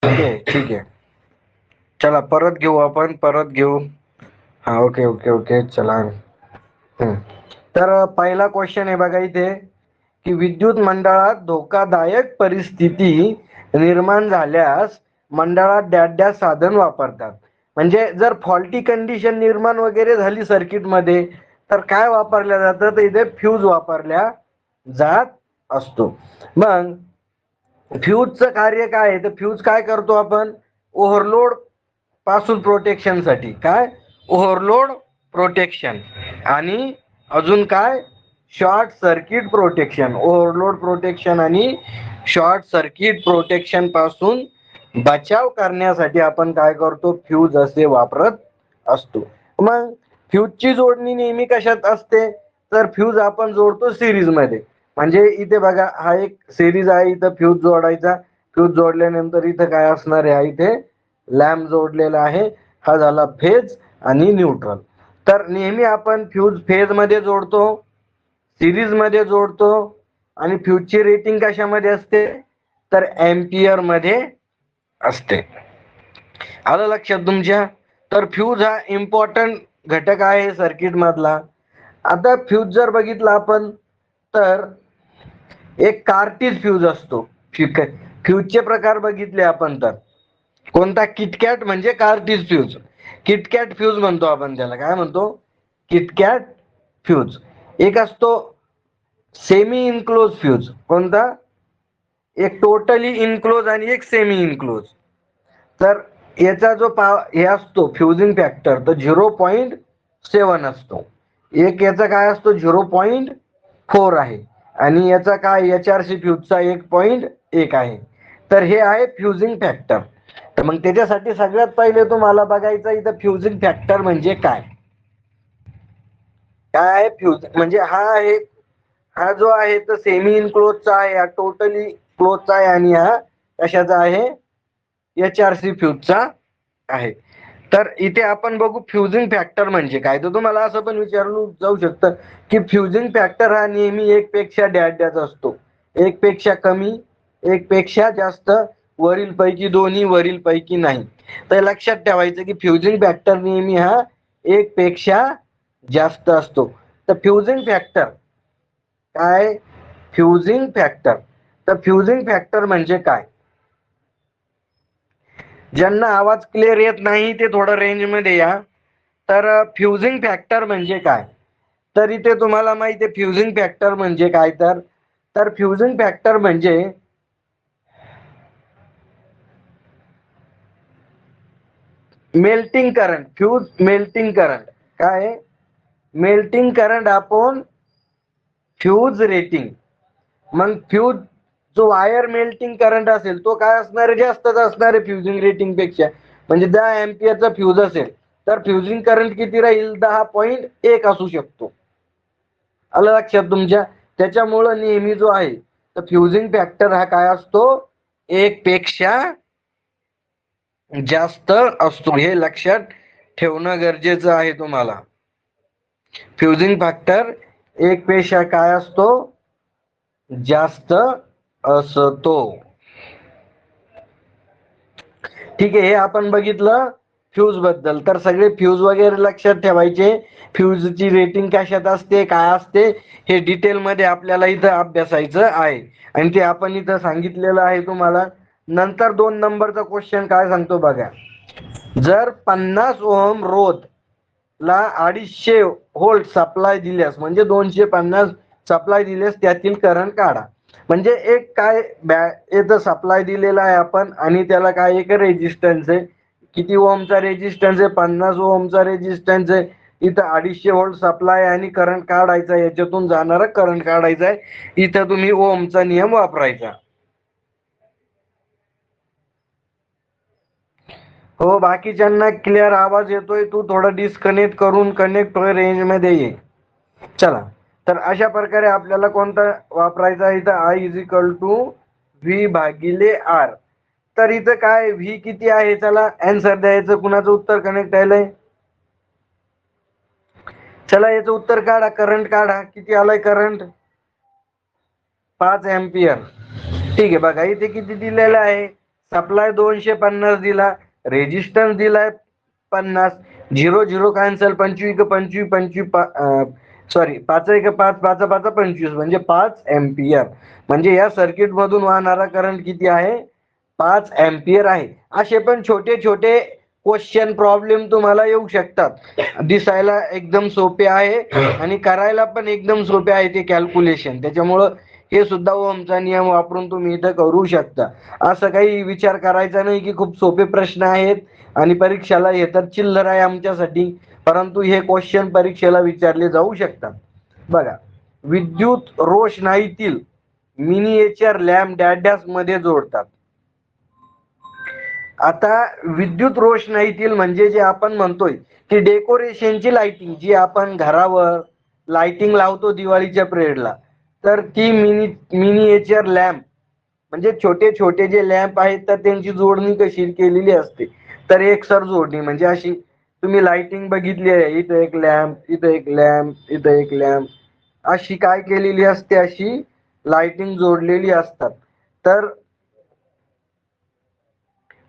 Okay ठीक आहे. चला परत घेऊ, आपण परत घेऊ. हा ओके ओके ओके चला. तर पहिला क्वेश्चन आहे बघा इथे, की विद्युत मंडळात धोकादायक परिस्थिती निर्माण झाल्यास मंडळात डॅश डॅश साधन वापरतात. म्हणजे जर फॉल्टी कंडिशन निर्माण वगैरे झाली सर्किट मध्ये, तर काय वापरल्या जातं, तर इथे फ्यूज वापरल्या जात असतो. मग फ्यूजचं कार्य काय आहे, तर फ्यूज काय करतो आपण, ओव्हरलोड पासून प्रोटेक्शन साठी, काय ओव्हरलोड प्रोटेक्शन, आणि अजून काय short circuit protection. Overload protection आणि शॉर्ट सर्किट प्रोटेक्शन पासून बचाव करण्यासाठी आपण काय करतो, फ्यूज असे वापरत असतो. मग फ्यूजची जोडणी नेहमी कशात असते, तर फ्यूज आपण जोडतो सिरीज मध्ये. म्हणजे इथे बघा हा एक सिरीज आहे, इथं फ्यूज जोडायचा. फ्यूज जोडल्यानंतर इथं काय असणार आहे, इथे लॅम्प जोडलेला आहे. हा झाला फेज आणि न्यूट्रल. तर नेहमी आपण फ्यूज फेज मध्ये जोडतो, सिरीज मध्ये जोडतो, आणि फ्यूजची रेटिंग कशामध्ये असते, तर एम्पियर मध्ये असते. आलं लक्षात तुमच्या. तर फ्यूज हा इम्पॉर्टंट घटक आहे सर्किट मधला. आता फ्यूज जर बघितला आपण, तर एक कार्टीज फ्यूज असतो. फ्यूजचे प्रकार बघितले आपण तर कोणता, किटकॅट म्हणजे कार्टीज फ्यूज. किटकॅट फ्यूज म्हणतो आपण त्याला, काय म्हणतो, किटकॅट फ्यूज. एक असतो सेमी इनक्लोज फ्यूज. कोणता, एक टोटली इनक्लोज आणि एक सेमी इनक्लोज. तर याचा जो हे असतो फ्युजिंग फॅक्टर, तर 0.7 असतो. एक याचा काय असतो 0.4 आहे, आणि याचा काय HRC फ्यूजचा 1.1 आहे. तर हे आहे फ्युजिंग फॅक्टर. तर मग त्याच्यासाठी सगळ्यात पहिले तुम्हाला बघायचं इथं फ्युजिंग फॅक्टर म्हणजे काय. काय आहे फ्यूज म्हणजे, हा आहे, हा जो आहे तो सेमी इनक्लोजचा आहे, हा टोटली क्लोजचा आहे, आणि हा कशाचा आहे, HRC फ्यूजचा आहे. तर इथे आपण बघू फ्युजिंग फॅक्टर म्हणजे काय. तर तुम्हाला असं पण विचारलं जाऊ शकतं, की फ्युजिंग फॅक्टर हा नेहमी एक पेक्षा डॅश असतो. एक पेक्षा कमी, एक पेक्षा जास्त, वरील पैकी दोन्ही, वरील पैकी नाही. तर लक्षात ठेवायचं की फ्युजिंग फॅक्टर नेहमी हा एक पेक्षा जास्त असतो. तर फ्युजिंग फॅक्टर काय, फ्युजिंग फॅक्टर. तर फ्युजिंग फॅक्टर म्हणजे काय, ज्यांना आवाज क्लिअर येत नाही ते थोडं रेंज मध्ये या. तर फ्युजिंग फॅक्टर म्हणजे काय, तर इथे तुम्हाला माहिती आहे फ्युजिंग फॅक्टर म्हणजे काय. तर फ्युजिंग फॅक्टर म्हणजे melting current. Fuse melting current, काय melting current upon fuse rating. मग फ्यूज जो वायर मेल्टिंग करंट असेल तो काय असणार आहे, जास्तच असणार आहे फ्युजिंग रेटिंग पेक्षा. म्हणजे 10 एम्पियरचा फ्यूज असेल तर फ्युजिंग करंट किती राहील, 10.1 असू शकतो. आलं लक्षात तुमच्या. त्याच्यामुळं नेहमी जो आहे तर फ्युजिंग फॅक्टर हा काय असतो, एक पेक्षा जास्त असतो. हे लक्षात ठेवणं गरजेचं आहे तुम्हाला. फ्युजिंग फॅक्टर एक पेक्षा काय असतो, जास्त असतो. ठीक आहे, हे आपण बघितलं फ्यूज बद्दल. तर सगळे फ्यूज वगैरे लक्षात ठेवायचे. फ्यूजची रेटिंग कशात असते, काय असते, हे डिटेल मध्ये आपल्याला इथं अभ्यासायचं आहे, आणि ते आपण इथं सांगितलेलं आहे तुम्हाला. नंतर 2 नंबरचा क्वेश्चन काय सांगतो बघा. जर 50 ओहम रोध ला 250 व्होल्ट सप्लाय दिल्यास, म्हणजे 250 सप्लाय दिल्यास त्यातील करंट काढा. म्हणजे एक काय याचा सप्लाय दिलेला आहे आपण, आणि त्याला काय एक रेजिस्टन्स आहे. किती ओमचा रेजिस्टन्स आहे, 50 ओमचा रेजिस्टन्स आहे. इथं 250 व्होल्ट सप्लाय आणि करंट काढायचा, याच्यातून जाणारा करंट काढायचा आहे. इथं तुम्ही ओमचा नियम वापरायचा. हो, बाकीच्यांना क्लिअर आवाज येतोय. तू थोडं डिस्कनेक्ट करून कनेक्ट होय, रेंज मध्ये ये. चला, तर अशा प्रकारे आपल्याला कोणता वापरायचा आहे, इथं I is equal to V/R. तर इथं काय V किती आहे, चला आन्सर द्यायचं. कुणाचं उत्तर कनेक्ट आलंय, चला याचं उत्तर काढा. करंट काढा, किती आलाय करंट, 5 एम्पियर. ठीक आहे, बघा इथे किती दिलेलं आहे, सप्लाय 250 दिला, रेजिस्टन्स दिलाय 50, 0 कॅन्सल, 25 25 25 सॉरी 5 5 5 5 25 म्हणजे 5 एम्पियर. म्हणजे या सर्किट मधून वाहणारा करंट किती आहे? 5 एम्पियर आहे. असे पण छोटे छोटे क्वेश्चन प्रॉब्लेम तुम्हाला येऊ शकतात. दिसायला एकदम सोपे आहे आणि करायला पण एकदम सोपे आहे ते कॅल्क्युलेशन. त्याच्यामुळं हे सुद्धा ओमचा नियम वापरून तुम्ही इथं करू शकता. असं काही विचार करायचा नाही की खूप सोपे प्रश्न आहेत आणि परीक्षेला येतात चिल्लर आहे आमच्यासाठी, परंतु हे क्वेश्चन परीक्षेला विचारले जाऊ शकतात. बघा, विद्युत रोषणाईतील मिनिएचर लॅम्प डॅश डॅश मध्ये जोडतात. आता विद्युत रोषणाईतील म्हणजे जे आपण म्हणतोय की डेकोरेशनची लाइटिंग जी आपण घरावर लाइटिंग लावतो दिवाळीच्या पिरियडला, तर ती मिनिएचर लॅम्प म्हणजे छोटे छोटे जे लॅम्प आहेत तर त्यांची जोडणी कशी केलेली असते, तर एकसर जोडणी म्हणजे अशी तुम्ही लाइटिंग बघितली आहे, इथं एक लॅम्प, इथं एक लॅम्प, इथं एक लॅम्प, अशी काय केलेली असते, अशी लाइटिंग जोडलेली असतात. तर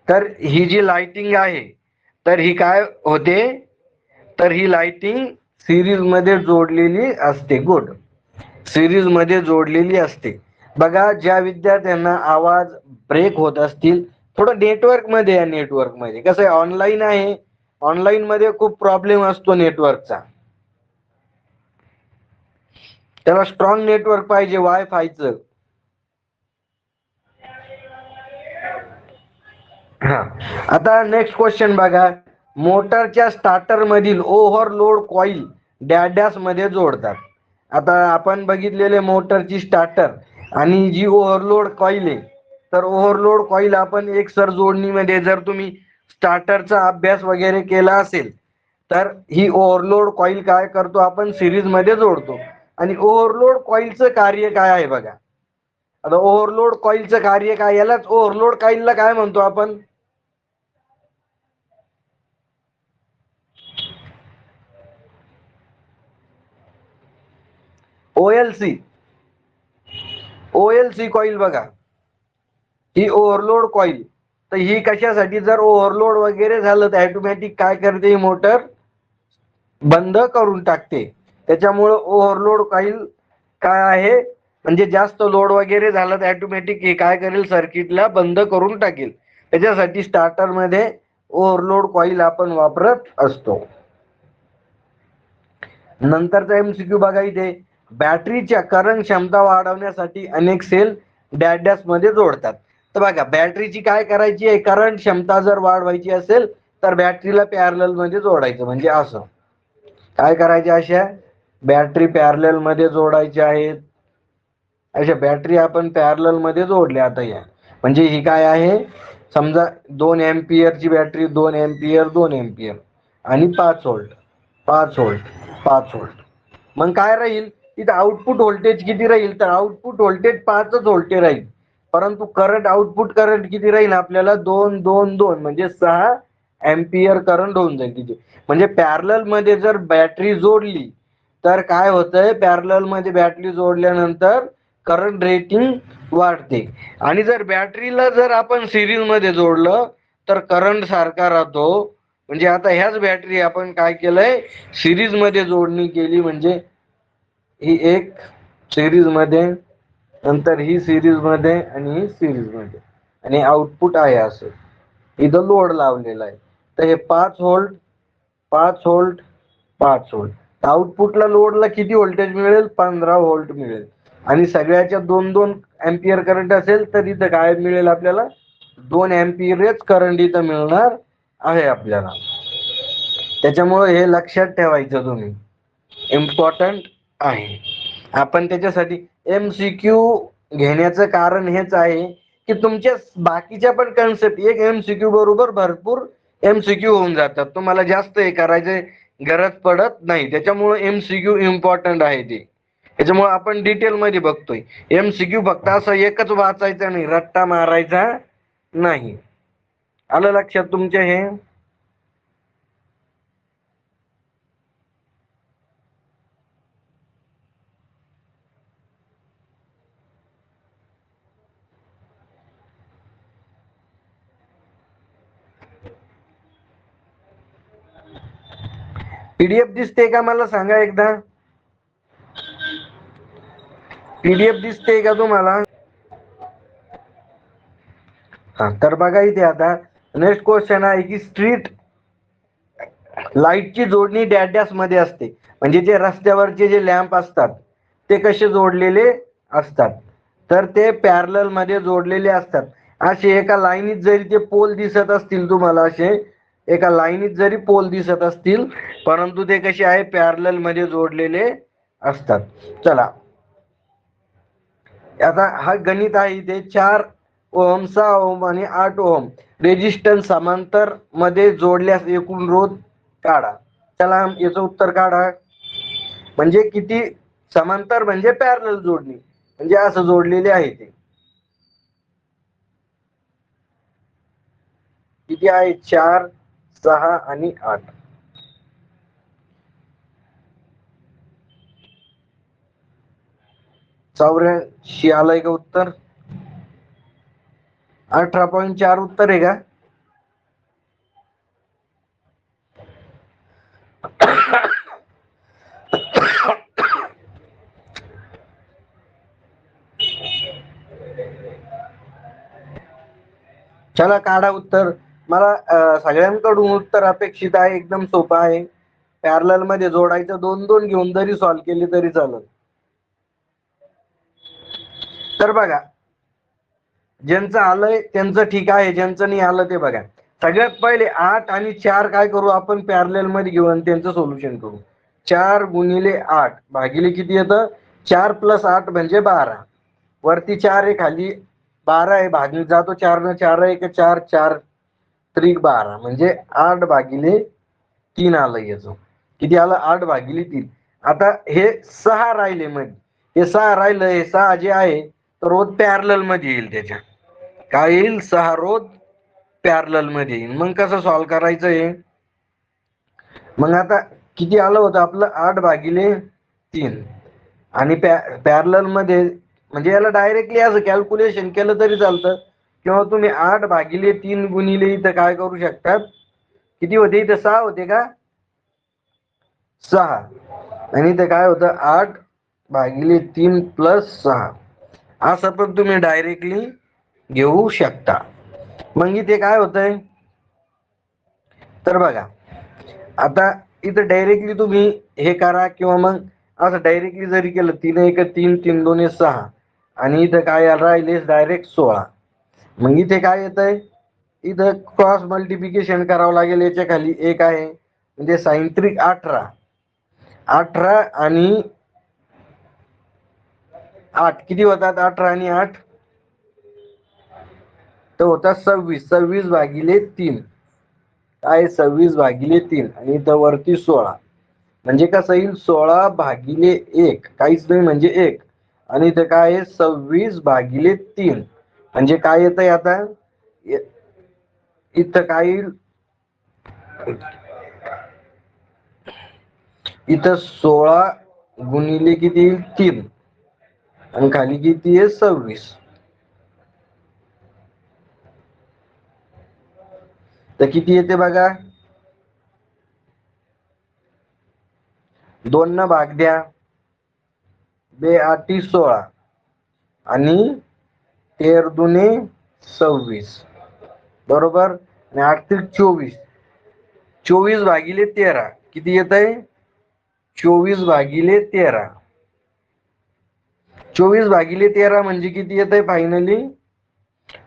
तर ही जी लाइटिंग आहे तर ही काय होते, तर ही लाइटिंग सिरीज मध्ये जोडलेली असते. गुड, सिरीज मध्ये जोडलेली असते. बघा, ज्या विद्यार्थ्यांना आवाज ब्रेक होत असतील, थोडं नेटवर्क मध्ये या. नेटवर्क मध्ये कसं आहे, ऑनलाईन आहे, ऑनलाईन मध्ये खूप प्रॉब्लेम असतो नेटवर्कचा. त्याला स्ट्रॉंग नेटवर्क पाहिजे वायफायचं. हा, आता नेक्स्ट क्वेश्चन बघा, मोटरच्या स्टार्टर मधील ओव्हरलोड कॉईल डॅश डॅश मध्ये जोडतात. आता आपण बघितलेले मोटरची स्टार्टर आणि जी ओव्हरलोड कॉईल आहे, तर ओव्हरलोड कॉईल आपण एकसर जोडणीमध्ये, जर तुम्ही स्टार्टरचा अभ्यास वगैरे केला असेल तर ही ओव्हरलोड कॉईल काय करतो, आपण सिरीज मध्ये जोडतो. आणि ओव्हरलोड कॉईलचं कार्य काय आहे बघा. आता ओव्हरलोड कॉईलचं कार्य काय, यालाच ओव्हरलोड कॉईलला काय म्हणतो आपण? ओएलसी. ओएलसी कॉईल बघा, ही ओव्हरलोड कॉईल. तर ही कशासाठी, जर ओव्हरलोड वगैरे झालं तर ऑटोमॅटिक काय करते, ही मोटर बंद करून टाकते. त्याच्यामुळं ओव्हरलोड कॉईल काय आहे, म्हणजे जास्त लोड वगैरे झालं तर ऑटोमॅटिक हे काय करेल, सर्किटला बंद करून टाकेल. त्याच्यासाठी स्टार्टर मध्ये ओव्हरलोड कॉईल आपण वापरत असतो. नंतरचा एमसीक्यू बघा इथे, बॅटरीच्या करंट क्षमता वाढवण्यासाठी अनेक सेल डॅश डॅश मध्ये जोडतात. तर बघा, बॅटरीची काय करायची आहे, करंट क्षमता जर वाढवायची असेल तर बॅटरीला पॅरलल मध्ये जोडायचं. म्हणजे असं काय करायचे, अशा बॅटरी पॅरलल मध्ये जोडायच्या आहेत. अशा बॅटरी आपण पॅरलल मध्ये जोडल्या. आता या म्हणजे ही काय आहे, समजा 2 एम्पियरची बॅटरी, 2 एम्पियर, 2 एम्पियर आणि 5 व्होल्ट, 5 व्होल्ट, 5 व्होल्ट. मग काय राहील इथं, आउटपुट व्होल्टेज किती राहील, तर आउटपुट व्होल्टेज 5 व्होल्ट राहील. परंतु करंट, आउटपुट करंट किती राहील आपल्याला, 2 2 2 म्हणजे 6 एम्पियर करंट होऊन जाईल तिथे. म्हणजे पॅरलल मध्ये जर बॅटरी जोडली तर काय होतंय, पॅरलल मध्ये बॅटरी जोडल्यानंतर करंट रेटिंग वाढते. आणि जर बॅटरीला जर आपण सिरीज मध्ये जोडलं तर करंट सारखा राहतो. म्हणजे आता ह्याच बॅटरी आपण काय केलंय, सिरीज मध्ये जोडणी केली. म्हणजे ही एक सिरीज मध्ये, नंतर ही सिरीज मध्ये आणि ही सिरीज मध्ये, आणि आउटपुट आहे असं. इथं लोड लावलेला आहे. तर हे 5 व्होल्ट, 5 व्होल्ट, 5 व्होल्ट, आउटपुटला लोडला किती व्होल्टेज मिळेल, 15 व्होल्ट मिळेल. आणि सगळ्याच्या 2 2 एम्पियर करंट असेल तर इथं काय मिळेल आपल्याला, 2 एम्पियरच करंट इथं मिळणार आहे आपल्याला. त्याच्यामुळे हे लक्षात ठेवायचं तुम्ही, इम्पॉर्टंट आहे. आपण त्याच्यासाठी एमसीक्यू घेण्याचं कारण हेच आहे की तुमच्या बाकीच्या पण कन्सेप्ट एक एमसीक्यू बरोबर भरपूर एमसीक्यू होऊन जातात. तुम्हाला जास्त हे करायचे गरज पडत नाही. त्याच्यामुळे एमसीक्यू इम्पॉर्टंट आहे ते. त्याच्यामुळे आपण डिटेल मध्ये बघतोय. एमसीक्यू फक्त असं एकच वाचायचं नाही, रट्टा मारायचा नाही. आलं लक्षात तुमच्या हे? पीडीएफ दिसते का मला सांगा एकदा. पीडीएफ दिसते का तुम्हाला? हा, तर बघा इथे आता नेक्स्ट क्वेश्चन आहे की स्ट्रीट लाईटची जोडणी डॅश डॅश मध्ये असते. म्हणजे जे रस्त्यावरचे जे लॅम्प असतात ते कसे जोडलेले असतात, तर ते पॅरलल मध्ये जोडलेले असतात. असे एका लाईनीत जरी ते पोल दिसत असतील तुम्हाला, असे एका लाईनीत जरी पोल दिसत असतील, परंतु ते कसे आहे, पॅरलल मध्ये जोडलेले असतात. चला आता हा गणित आहे इथे 4 ओहम, 6 ओहम आणि 8 ओहम रेजिस्टन्स समांतर मध्ये जोडल्यास एकूण रोध काढा. चला याचं उत्तर काढा. म्हणजे किती समांतर म्हणजे पॅरलल जोडणी, म्हणजे असं जोडलेले आहे ते. किती आहे? 4, 6 आणि 8. 84 आलंय का उत्तर? 18.4 उत्तर आहे का? चला काढा उत्तर. मला सगळ्यांकडून उत्तर अपेक्षित आहे. एकदम सोपं आहे. पॅरलल मध्ये जोडायचं, 2-2 घेऊन जरी सॉल्व्ह केली तरी चालेल. तर बघा, ज्यांचं आलंय त्यांचं ठीक आहे, ज्यांचं नाही आलं ते बघा. सगळ्यात पहिले 8 आणि 4 काय करू आपण, पॅरलल मध्ये घेऊ आणि त्यांचं सोल्युशन करू. 4 गुणिले 8 भागिले किती येतं, 4 प्लस 8 म्हणजे 12. वरती 4 आहे, खाली 12 आहे, भागले जातो 4 न. 4 1 4, 4 त्रिक 12 म्हणजे 8 भागिले 3 आलं याचं. किती आलं? 8 भागिले 3. आता हे 6 राहिले मध्ये, हे 6 राहिलं, हे 6 जे आहे तर रोध पॅरलल मध्ये येईल. त्याच्या काय येईल? 6 रोध पॅरलल मध्ये येईल. मग कसं सॉल्व्ह करायचं हे? मग आता किती आलं होतं आपलं? 8 भागिले 3. आणि पॅरलल मध्ये म्हणजे याला डायरेक्टली असं कॅल्क्युलेशन केलं तरी चालतं, किंवा तुम्ही 8 भागिले 3 गुणिले इथं काय करू शकतात, किती होते इथं? 6 होते का? 6. आणि इथं काय होतं? 8 भागिले 3 प्लस 6. असं पण तुम्ही डायरेक्टली घेऊ शकता. मग इथे काय होतंय, तर बघा आता इथं डायरेक्टली तुम्ही हे करा, किंवा मग असं डायरेक्टली जरी केलं, 3 1 3, 3 2 6 आणि इथं काय राहिले डायरेक्ट 16. मग इथे काय येतंय, इथं क्रॉस मल्टिप्लिकेशन करावं लागेल. याच्या खाली 1 आहे म्हणजे सायंत्रिक 18. 18 आणि 8 किती होतात? 18 आणि 8 तर होतात 26. 26 भागिले 3 काय? 26 भागिले 3 आणि इथं वरती 16. म्हणजे कसं येईल? 16 भागिले 1 काहीच नाही म्हणजे 1. आणि इथं काय आहे? 26 भागिले 3 म्हणजे काय येतंय आता? इथं काय येईल? इथं 16 गुणिले किती येईल? 3 आणि खाली किती आहे? 26. तर किती येते बघा? 2 न भाग द्या, 2 8 16 आणि 13 दुने 26 बरोबर. आणि 8 3 24. 24 भागिले 13 किती येत आहे? 24 भागिले 13. 24 भागिले 13 म्हणजे किती येत आहे फायनली?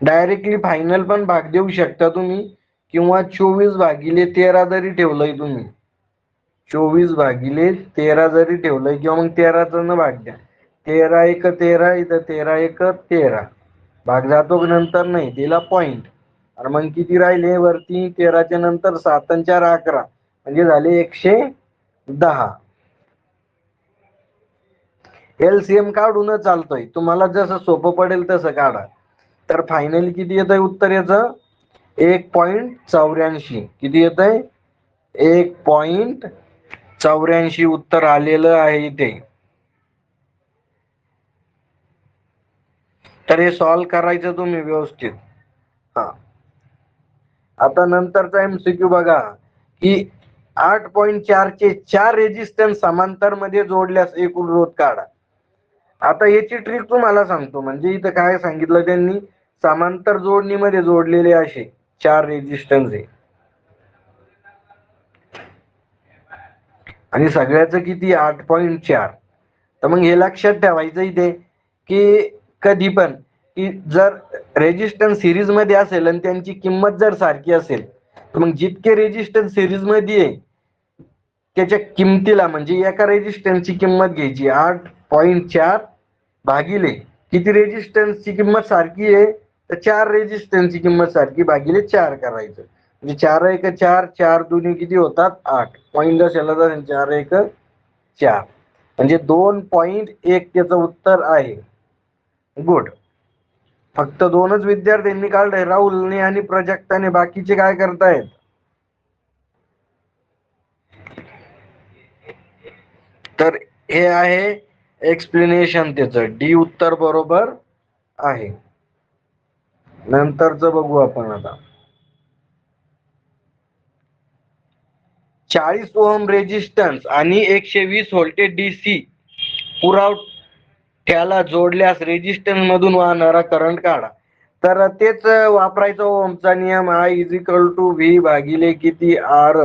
डायरेक्टली फायनल पण भाग देऊ शकता तुम्ही, किंवा 24 भागिले 13 जरी ठेवलंय तुम्ही, 24 भागिले 13 जरी ठेवलंय, किंवा मग 13चा न भाग द्या. 13 1 13, इथं 13 1 13. भाग जातो नंतर नाही दिला पॉइंट. आणि मग किती राहिले वरती? 13च्या नंतर 7 आणि 4 11 म्हणजे झाले 110. एलसीएम काढून चालतोय, तुम्हाला जसं सोपं पडेल तसं काढा. तर फायनली किती येत आहे उत्तर याचं? 1.84. किती येत आहे? 1.84 उत्तर आलेलं आहे इथे. तर हे सॉल्व्ह करायचं तुम्ही व्यवस्थित. हा, आता नंतरचा एमसीक्यू बघा की 8.4 चे 4 रेजिस्टन्स समांतर मध्ये जोडल्यास एकूण रोध काढा. आता याची ट्रिक तुम्हाला सांगतो. म्हणजे इथं काय सांगितलं त्यांनी, समांतर जोडणीमध्ये जोडलेले असे 4 रेजिस्टन्स आहे आणि सगळ्याचं किती 8.4. तर मग हे लक्षात ठेवायचं इथे की कधी पण की जर रेजिस्टन्स सिरीज मध्ये असेल आणि त्यांची किंमत जर सारखी असेल तर मग जितके रेजिस्टन्स सिरीज मध्ये आहे त्याच्या किमतीला म्हणजे एका रेजिस्टन्सची किंमत घ्यायची 8.4 भागिले किती रेजिस्टन्सची किंमत सारखी आहे तर 4 रेजिस्टन्सची किंमत सारखी भागिले 4 करायचं. म्हणजे 4 एक 4, 4 दोन्ही किती होतात 8. पॉईंट कशाला जाईल 4 एक 4 म्हणजे 2.1 त्याचं उत्तर आहे. गुड. फक्त 2च विद्यार्थ्यांनी काढलंय, राहुलने आणि प्रजक्ताने. बाकीचे काय करतायत? तर हे आहे एक्सप्लेनेशन त्याचं. डी उत्तर बरोबर आहे. नंतरच बघू आपण आता. 40 ओहम रेजिस्टन्स आणि 120 व्होल्टेज डीसी पुरवठ्याला जोडल्यास रेजिस्टन्स मधून वाहणारा करंट काढा. तर तेच वापरायचं ओहमचा नियम. I is equal to V भागिले किती आर.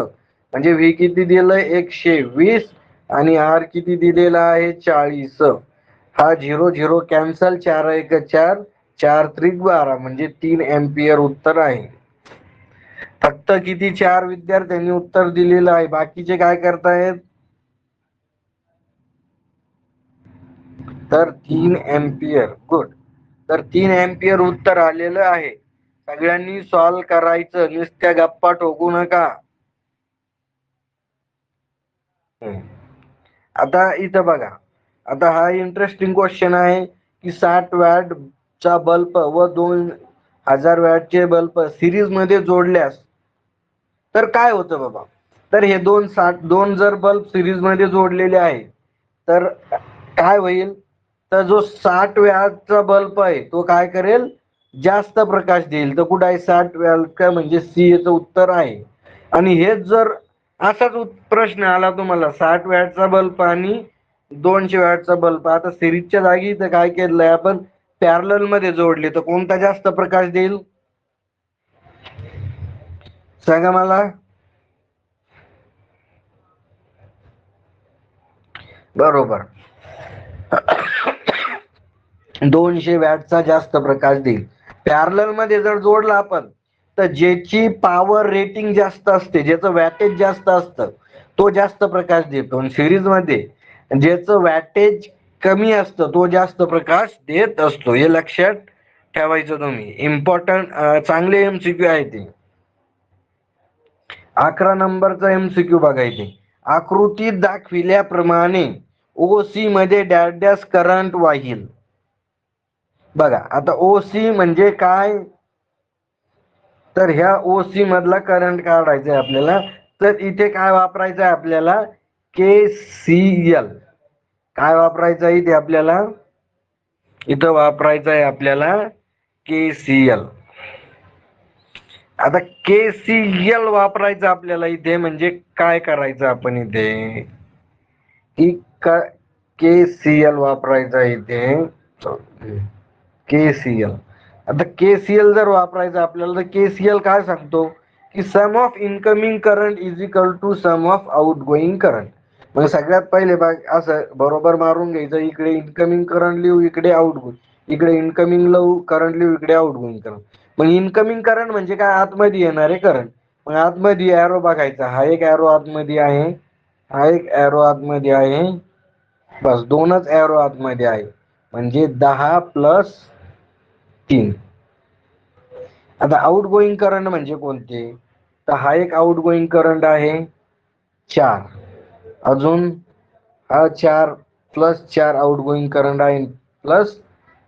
म्हणजे व्ही किती दिलंय 120 आणि आर किती दिलेला आहे 40. हा 0 0 कॅन्सल. 4 एक 4, 4 त्रिक 12 म्हणजे 3 एम्पियर उत्तर आहे. फक्त किती 4 विद्यार्थ्यांनी उत्तर दिलेलं आहे. बाकीचे काय करतायत? तर 3 एम्पियर. गुड. तर 3 एम्पियर उत्तर आलेलं आहे. सगळ्यांनी सॉल्व करायचं, नुसत्या गप्पा ठोकू नका. आता इथं बघा, आता हा इंटरेस्टिंग क्वेश्चन आहे की 60 वॅट चा बल्ब व 2000 वॅटचे बल्ब सिरीज मध्ये जोडल्यास तर काय होतं बाबा. तर हे दोन जर बल्ब सिरीज मध्ये जोडलेले आहे तर काय होईल, तर जो 60 वॅटचा बल्ब आहे तो काय करेल, जास्त प्रकाश देईल. तर कुठं आहे 60 वॅट का, म्हणजे सी याचं उत्तर आहे. आणि हेच जर असाच प्रश्न आला तुम्हाला 60 वॅटचा बल्ब आणि 200 वॅटचा बल्ब, आता सिरीजच्या जागी इथं काय केलंय आपण पॅरलल मध्ये जोडले, तर कोणता जास्त प्रकाश देईल सांगा मला. बरोबर 200 वॅटचा जास्त प्रकाश देईल. पॅरलल मध्ये जर जोडला आपण तर ज्याची पॉवर रेटिंग जास्त असते, ज्याचं वॅटेज जास्त असतं तो जास्त प्रकाश देतो. आणि सिरीज मध्ये ज्याचं वॅटेज कमी असतं तो जास्त प्रकाश देत असतो. हे लक्षात ठेवायचं तुम्ही. इम्पॉर्टंट चांगले एमसीक्यू आहे ते. 11 नंबरचा एमसीक्यू बघायचे. आकृतीत दाखविल्याप्रमाणे ओसी मध्ये डॅश डॅश करंट वाहील. बघा आता ओसी म्हणजे काय, तर ह्या ओसी मधला करंट काढायचा आहे आपल्याला. तर इथे काय वापरायचं आहे आपल्याला, KCL. काय वापरायचं आहे इथे आपल्याला, इथं वापरायचं आहे आपल्याला KCL. आता KCL वापरायचं आपल्याला इथे म्हणजे काय करायचं आपण इथे की KCL वापरायचं आहे इथे. KCL. आता KCL जर वापरायचं आपल्याला तर KCL काय सांगतो की sum of incoming current is equal to sum of outgoing current. मग सगळ्यात पहिले असं बरोबर मारून घ्यायचं, इकडे इनकमिंग करंट लिहू, इकडे आउट गोईंग, इकडे इनकमिंग लिहू करंट लिहू, इकडे आउट गोईंग करंट. मग इनकमिंग करंट म्हणजे काय, आतमध्ये येणारे करंट. मग आतमध्ये एरो बघायचा, हा एक एरो आतमध्ये आहे, हा एक एरो आतमध्ये आहे, बस 2च एरो आतमध्ये आहे म्हणजे 10 प्लस 3. आता आउट गोईंग करंट म्हणजे कोणते, तर हा एक आउट गोईंग करंट आहे 4, अजून हा 4 प्लस 4 आउट गोईंग करंट आहे, प्लस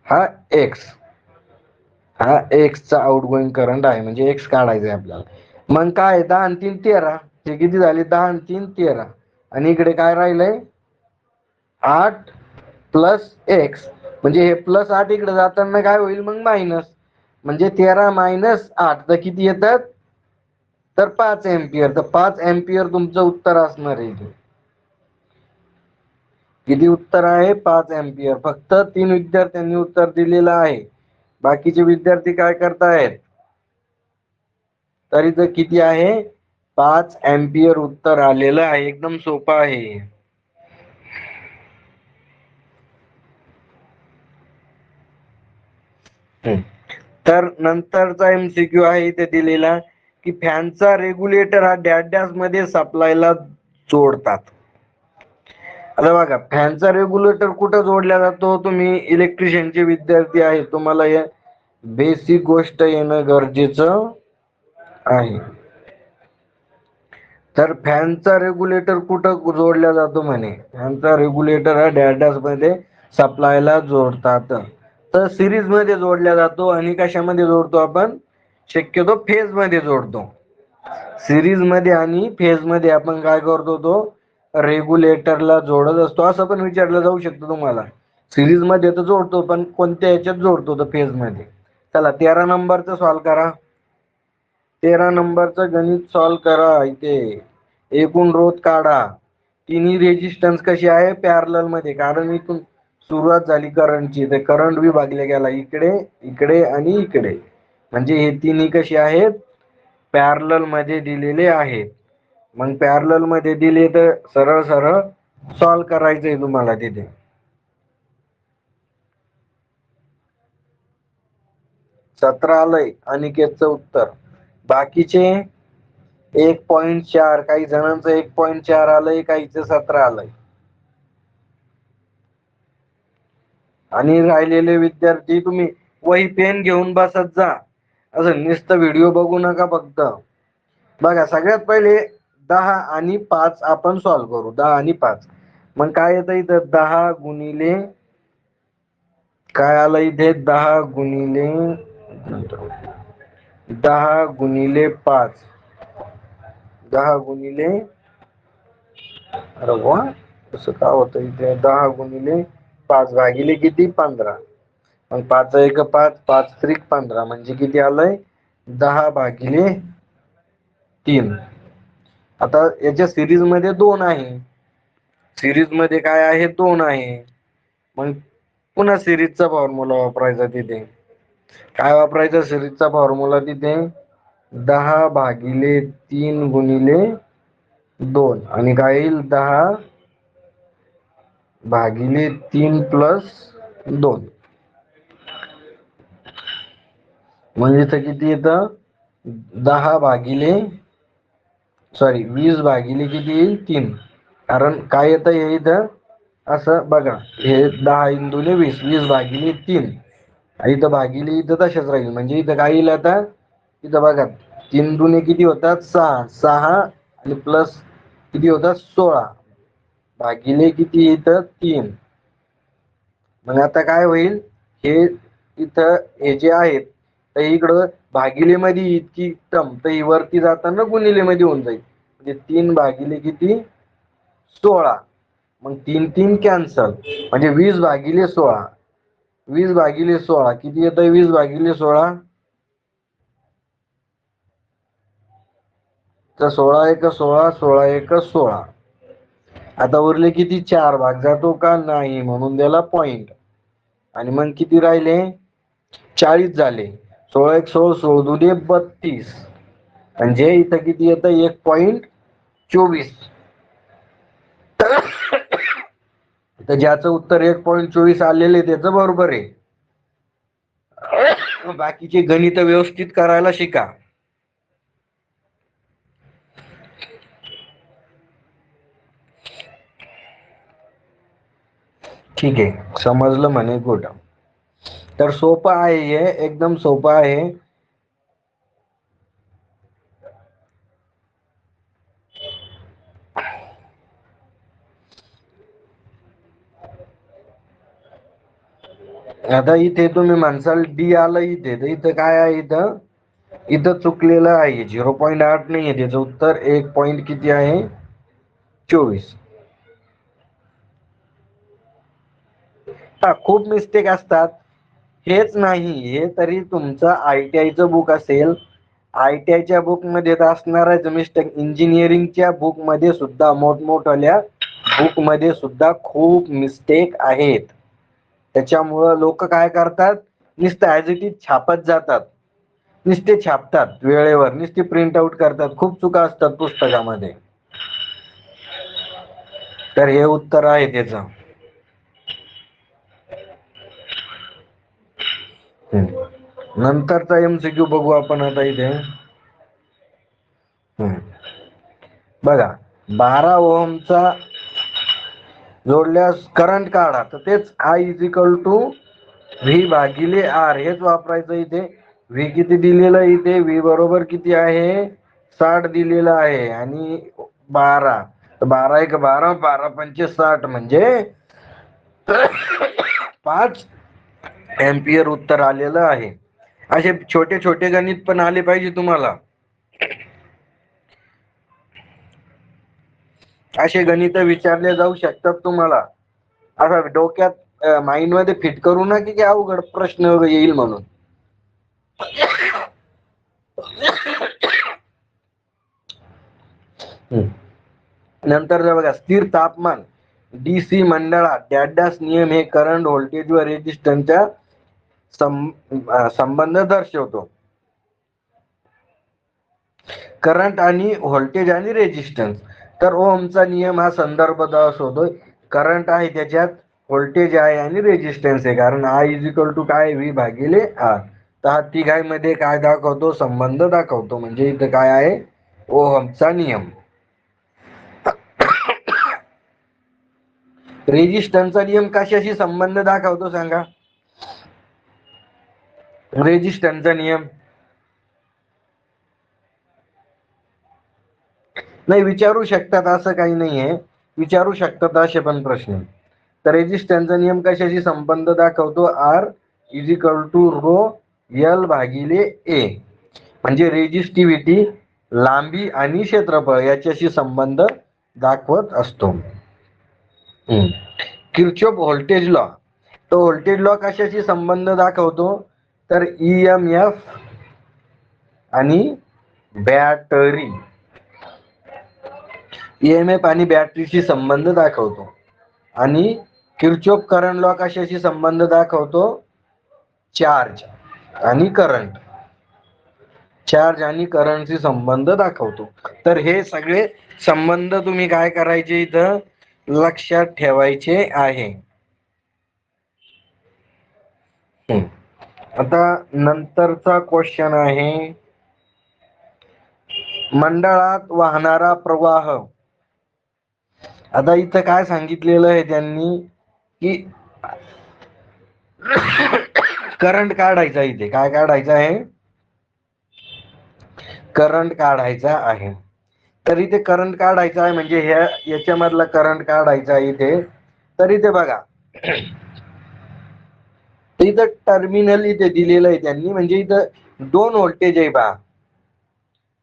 हा एक्स, हा एक्स चा आउट गोईंग करंट आहे. म्हणजे एक्स काढायचा आहे आपल्याला. मग काय 10 आणि 3 13, हे किती झाले 10 आणि 3 13, आणि इकडे काय राहिलंय 8 प्लस एक्स. म्हणजे हे प्लस 8 इकडे जाताना काय होईल मग मायनस, म्हणजे 13 मायनस 8 तर किती येतात तर 5 एम्पियर. तर 5 एम्पियर तुमचं उत्तर असणार आहे इथे. किती उत्तर आहे? 5 एम्पियर. फक्त 3 विद्यार्थ्यांनी उत्तर दिलेलं आहे. बाकीचे विद्यार्थी काय करतायत? तर इथं किती आहे? 5 एम्पियर उत्तर आलेलं आहे. एकदम सोपं आहे. तर नंतरचा MCQ आहे इथे दिलेला की फॅनचा रेग्युलेटर हा डॅश डॅश मध्ये सप्लायला जोडतात. आता बघा, फॅनचा रेग्युलेटर कुठं जोडला जातो? तुम्ही इलेक्ट्रिशियनचे विद्यार्थी आहे, तुम्हाला हे बेसिक गोष्ट येणं गरजेचं आहे. तर फॅनचा रेग्युलेटर कुठं जोडला जातो म्हणे? फॅनचा रेग्युलेटर हा डॅश डॅश मध्ये सप्लायला जोडतात. तर सिरीज मध्ये जोडला जातो. आणि कशामध्ये जोडतो आपण? शक्यतो फेज मध्ये जोडतो. सिरीज मध्ये आणि फेज मध्ये आपण काय करतो? तो रेग्युलेटरला जोडत असतो. असं पण विचारलं जाऊ शकतं तुम्हाला. सिरीज मध्ये तर जोडतो, पण कोणत्या ह्याच्यात जोडतो? तर फेज मध्ये. चला 13 नंबरचं सॉल्व करा. 13 नंबरचं गणित सॉल्व करा. इथे एकूण रोध काढा. तिन्ही रेजिस्टन्स कशी आहे? पॅरलल मध्ये. कारण इथून सुरुवात झाली करंटची, तर करंट विभागला गेला इकडे, इकडे आणि इकडे. म्हणजे हे तिन्ही कशी आहेत? पॅरलल मध्ये दिलेले आहेत. मग पॅरलल मध्ये दिले तर सरळ सरळ सॉल्व करायचंय तुम्हाला तिथे. 17 आलंय अनिकेतचं उत्तर. बाकीचे 1.4. काही जणांचं 1.4 आलंय, काहीचं 17 आलंय. आणि राहिलेले विद्यार्थी तुम्ही वही पेन घेऊन बसत जा. असं नुसतं व्हिडिओ बघू नका फक्त. बघा, सगळ्यात पहिले 10 आणि 5 आपण सॉल्व करू. 10 आणि 5. मग काय येतं इथं? 10 गुणिले काय आलं इथे? 10 गुणिले 5. 10 गुणिले, अरे वा, कसं का होतं इथे? 10 गुणिले 5 भागिले किती? 15. मग 5 एक 5, 5 त्रिक 15. म्हणजे किती आलंय? 10 भागिले 3. आता याच्या सिरीज मध्ये 2 आहे. सिरीज मध्ये काय आहे? 2 आहे. मग पुन्हा सिरीजचा फॉर्म्युला वापरायचा तिथे. काय वापरायचा सिरीजचा फॉर्म्युला तिथे? 10 भागिले 3 गुणिले 2. आणि काय येईल? 10 भागिले 3 प्लस 2. म्हणजे इथं किती येतं? 10 भागिले 20 भागिले किती येईल? 3. कारण काय येतं हे इथं? असं बघा, हे 10 इंदूने 20, 20 भागिले 3. इथं भागिले इथं तशाच राहील. म्हणजे इथं काय येईल आता? इथं बघा, 3 दुने किती होतात? 6. 6 आणि प्लस किती होतात? 16 भागिले किती इथं? 3. मग आता काय होईल? हे इथं हे जे आहेत, तर इकडं भागिले मध्ये इतकी टर्म, तर ही वरती जाताना गुणिले मध्ये होऊन जाईल. म्हणजे 3 भागिले किती? 16. मग 3 3 कॅन्सल. म्हणजे 20 भागिले 16. 20 भागिले 16 किती येतं? 20 भागिले 16 तर 16 एक 16, 16 एक 16. आता उरले किती? 4 भाग जातो का? नाही, म्हणून त्याला पॉइंट. आणि मग किती राहिले? 40 झाले. 16 एक 16, 16 दुने 32. म्हणजे इथं किती येतं? 1.24. तर ज्याचं उत्तर 1.24 आलेले त्याचं बरोबर आहे. बाकीचे गणित व्यवस्थित करायला शिका. ठीक आहे, समजलं म्हणे. गुड. तर सोपं आहे हे, एकदम सोपं आहे. आता इथे तुम्ही म्हणसाल डी आलं इथे, तर इथं काय आहे? इथं इथं चुकलेलं आहे. 0.8 नाही आहे त्याचं उत्तर. 1 पॉइंट किती आहे? 24. हा, खूप मिस्टेक असतात. हेच नाही, हे तरी तुमचं ITI चं बुक असेल ITIच्या बुक मध्ये तर असणारच मिस्टेक, इंजिनिअरिंगच्या बुक मध्ये सुद्धा, मोठमोठ्या बुक मध्ये सुद्धा खूप मिस्टेक आहेत. त्याच्यामुळं लोक काय करतात, नुसतं ऍज इट इज छापत जातात, नुसते छापतात वेळेवर, नुसते प्रिंट आउट करतात, खूप चुका असतात पुस्तकामध्ये. तर हे उत्तर आहे त्याच. नंतरचा MCQ बघू आपण आता इथे. बघा, 12 ओहमचा जोडल्यास करंट काढा, तर तेच I is equal to V भागिले R हेच वापरायचं इथे. V किती दिलेलं इथे, V बरोबर किती आहे 60 दिलेलं आहे आणि 12, तर 12 एक 12, 12 पंचे 60 म्हणजे 5 एम्पियर उत्तर आलेलं आहे. असे छोटे छोटे गणित पण आले पाहिजे तुम्हाला. असे गणित विचारले जाऊ शकतात तुम्हाला, असं डोक्यात माइंड मध्ये फिट करू नका की अवघड प्रश्न येईल म्हणून. नंतर बघा, स्थिर तापमान DC मंडळात डॅश नियम हे करंट, व्होल्टेज व रेजिस्टन्सच्या संबंध दर्शवतो. करंट आणि व्होल्टेज आणि रेजिस्टन्स, तर ओहमचा नियम हा संदर्भ दर्शवतोय. करंट आहे त्याच्यात, व्होल्टेज आहे आणि रेजिस्टन्स आहे, कारण I इज इक्वल टू काय V भागिले R. तर हा तिघांमध्ये काय दाखवतो, संबंध दाखवतो. म्हणजे इथं काय आहे, ओहमचा नियम. रेजिस्टन्सचा नियम कशाशी संबंध दाखवतो सांगा, रेजिस्टन्सचा नियम. नाही, विचारू शकतात असं काही नाहीये, विचारू शकतात असे पण प्रश्न. तर रेजिस्टन्सचा नियम कशाशी संबंध दाखवतो, R is equal to rho L भागिले A. म्हणजे रेजिस्टिव्हिटी, लांबी आणि क्षेत्रफळ याच्याशी संबंध दाखवत असतो. किर्चॉफ व्होल्टेज लॉ, तो व्होल्टेज लॉ कशाशी संबंध दाखवतो, तर EMF आणि बॅटरी, EMF आणि बॅटरीशी संबंध दाखवतो. आणि किर्चॉफ करंट लॉ कशाशी संबंध दाखवतो, चार्ज आणि करंट, चार्ज आणि करंटशी संबंध दाखवतो. तर हे सगळे संबंध तुम्ही काय करायचे, इथं लक्षात ठेवायचे आहे. आता नंतरचा क्वेश्चन आहे, मंडळात वाहणारा प्रवाह. आता इथं काय सांगितलेलं आहे त्यांनी की करंट काढायचा, इथे काय काढायचं आहे, करंट काढायचा आहे. तर इथे करंट काढायचा आहे म्हणजे याच्यामधला करंट काढायचा आहे इथे. तर इथे बघा, इथं टर्मिनल इथे दिलेलं आहे त्यांनी, म्हणजे इथं 2 व्होल्टेज आहे पहा.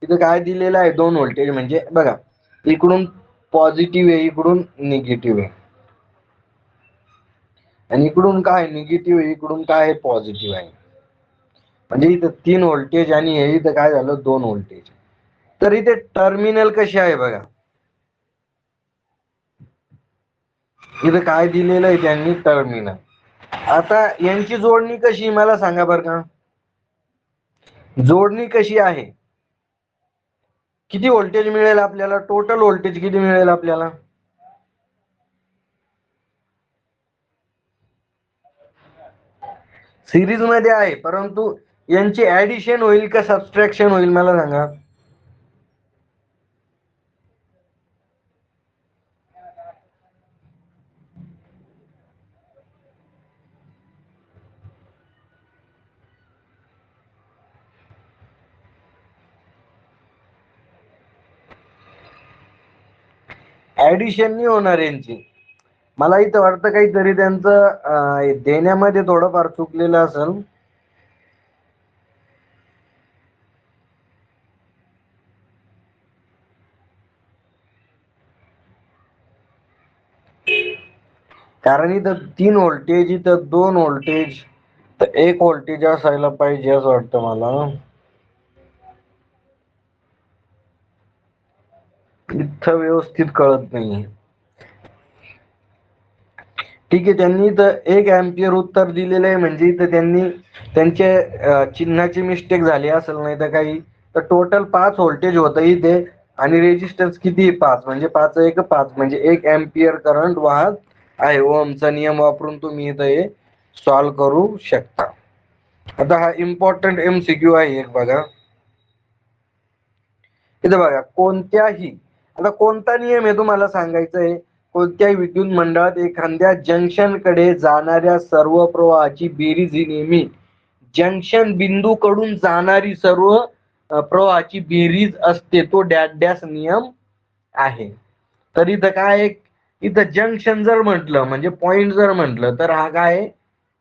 इथं काय दिलेलं आहे, 2 व्होल्टेज, म्हणजे बघा इकडून पॉझिटिव्ह आहे, इकडून निगेटिव्ह आहे, आणि इकडून काय निगेटिव्ह आहे, इकडून काय पॉझिटिव्ह आहे. म्हणजे इथं 3 व्होल्टेज आणि हे इथं काय झालं 2 व्होल्टेज. तर इथे टर्मिनल कसे आहे बघा, इथं काय दिलेलं आहे त्यांनी, टर्मिनल. आता यांची जोडणी कशी मला सांगा बरं का, जोडणी कशी आहे, किती व्होल्टेज मिळेल आपल्याला, टोटल व्होल्टेज किती मिळेल आपल्याला. सिरीज मध्ये आहे, परंतु यांची ऍडिशन होईल का सबट्रॅक्शन होईल मला सांगा. ऍडिशन नाही होणार यांची. मला इथं वाटतं काहीतरी त्यांचं देण्यामध्ये थोडंफार चुकलेलं असेल. कारण इथं 3 व्होल्टेज, इथं 2 व्होल्टेज, तर 1 व्होल्टेज असायला पाहिजे असं वाटतं मला. इथं व्यवस्थित कळत नाही. ठीक आहे, त्यांनी तर 1 अँपिअर उत्तर दिलेलं आहे, म्हणजे इथं त्यांनी त्यांचे चिन्हाची मिस्टेक झाली असेल, नाही तर काही. तर टोटल 5 व्होल्टेज होतं इथे आणि रेजिस्टन्स किती 5, म्हणजे 5 म्हणजे 1 अँपिअर करंट वाहत आहे. ओमचा नियम वापरून तुम्ही इथं हे सॉल्व्ह करू शकता. आता हा इम्पॉर्टंट MCQ आहे एक बघा. इथं बघा, आता कोणता नियम आहे तुम्हाला सांगायचं आहे. कोणत्याही विद्युत मंडळात एखाद्या जंक्शन कडे जाणाऱ्या सर्व प्रवाहाची बेरीज ही नेहमी जंक्शन बिंदूकडून जाणारी सर्व प्रवाहाची बेरीज असते. तो डॅश डॅश नियम आहे. तर इथं काय, इथं जंक्शन जर म्हटलं म्हणजे पॉइंट जर म्हटलं तर हा काय,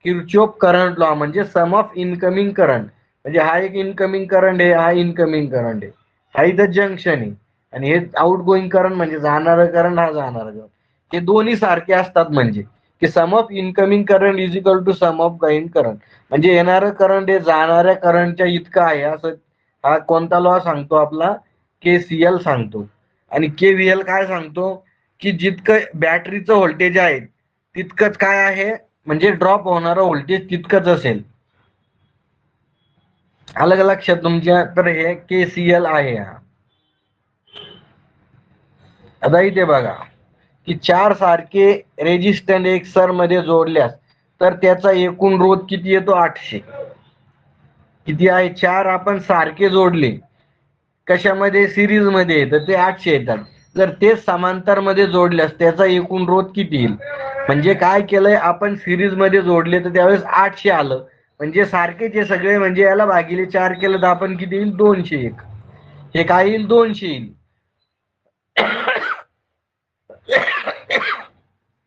किरचॉफ करंट लॉ म्हणजे सम ऑफ इनकमिंग करंट. म्हणजे हा एक इनकमिंग करंट आहे, हा इनकमिंग करंट आहे, हा इथं जंक्शन आहे. आणि हे आउट गोईंग करंट म्हणजे जाणारं करंट, हा जाणारं करंट. हे दोन्ही सारखे असतात, म्हणजे की sum of incoming current is equal to sum of going current. म्हणजे येणारं करंट हे जाणाऱ्या करंटच्या इतकं आहे, असं हा कोणता लॉ सांगतो आपला, KCL सांगतो. आणि KVL काय सांगतो, की जितकं बॅटरीचं व्होल्टेज आहे तितकंच काय आहे, म्हणजे ड्रॉप होणारं व्होल्टेज तितकंच असेल. अलग लक्षात तुमच्या. तर हे KCL आहे. हा आता इथे बघा, की 4 सारखे रेजिस्टन्स एकसर मध्ये जोडल्यास तर त्याचा एकूण रोध किती येतो, 800. किती आहे, 4 आपण सारखे जोडले कशामध्ये, सिरीज मध्ये, तर ते 800 येतात. जर ते समांतर मध्ये जोडल्यास त्याचा एकूण रोध किती येईल. म्हणजे काय केलंय आपण, सिरीज मध्ये जोडले तर त्यावेळेस 800 आलं, म्हणजे सारखेच हे सगळे, म्हणजे याला भागिले 4 केलं तर आपण किती येईल, 201. हे काय येईल, 200 येईल.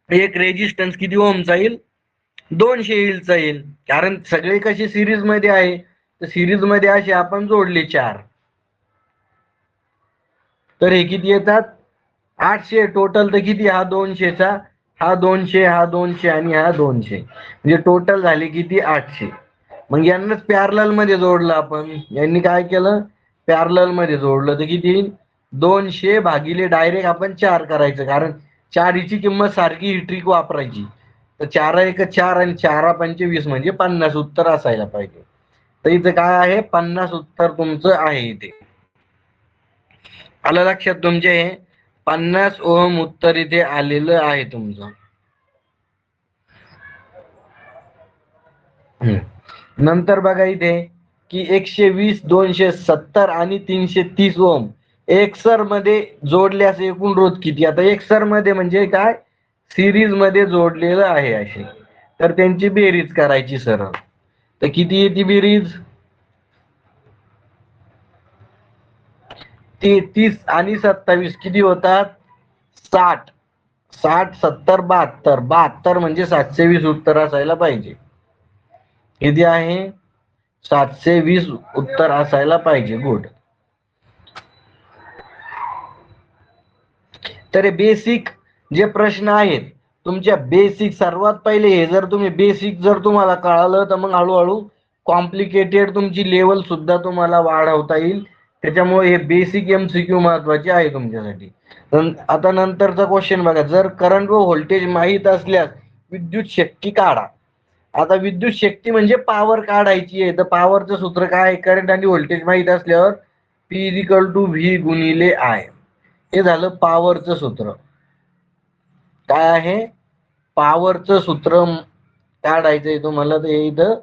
एक रेजिस्टन्स किती ओमचा येईल, 200 येईलचा येईल. कारण सगळे कसे सिरीज मध्ये आहे, तर सिरीज मध्ये असे आपण जोडले 4, तर हे किती येतात, 800. टोटल तर किती, हा 200चा, हा 200, हा 200 आणि हा 200, म्हणजे टोटल झाले किती, 800. मग यांनाच पॅरलल मध्ये जोडलं आपण. यांनी काय केलं, पॅरलल मध्ये जोडलं तर किती येईल, 200 भागिले डायरेक्ट आपण 4 करायचं, कारण 4 हिची किंमत सारखी, ही ट्रिक वापरायची. तर 4 एक 4 आणि 4 पंचे 20 म्हणजे 50 उत्तर असायला पाहिजे. तर इथं काय आहे, 50 उत्तर तुमचं आहे इथे. आलं लक्षात तुमचे, हे 50 ओहम उत्तर इथे आलेलं आहे तुमचं. नंतर बघा इथे, की 120, 270 आणि 330 ओहम एकसर मध्ये जोडल्यास एकूण रोध किती. आता एकसर मध्ये म्हणजे काय, सिरीज मध्ये जोडलेलं आहे असे, तर त्यांची बेरीज करायची सरळ. तर किती येते बेरीज, 30 आणि 27 किती होतात, 60. 60, 70, 72. 72 म्हणजे 720 उत्तर असायला पाहिजे. किती आहे, 720 उत्तर असायला पाहिजे. गुड. तर बेसिक जे प्रश्न आहेत तुमच्या, बेसिक सर्वात पहिले हे जर तुम्ही बेसिक जर तुम्हाला कळालं, तर मग हळूहळू कॉम्प्लिकेटेड तुमची लेवल सुद्धा तुम्हाला वाढवता येईल. त्याच्यामुळे हे बेसिक MCQ महत्वाचे आहे तुमच्यासाठी. आता नंतरचा क्वेश्चन बघा, जर करंट व व्होल्टेज माहीत असल्यास विद्युत शक्ती काढा. आता विद्युत शक्ती म्हणजे पॉवर काढायची आहे, तर पॉवरचं सूत्र काय आहे, करंट आणि व्होल्टेज माहीत असल्यावर P = V × I. हे झालं पॉवरचं सूत्र. काय आहे, पॉवरचं सूत्र काढायचंय तुम्हाला, तर हे इथं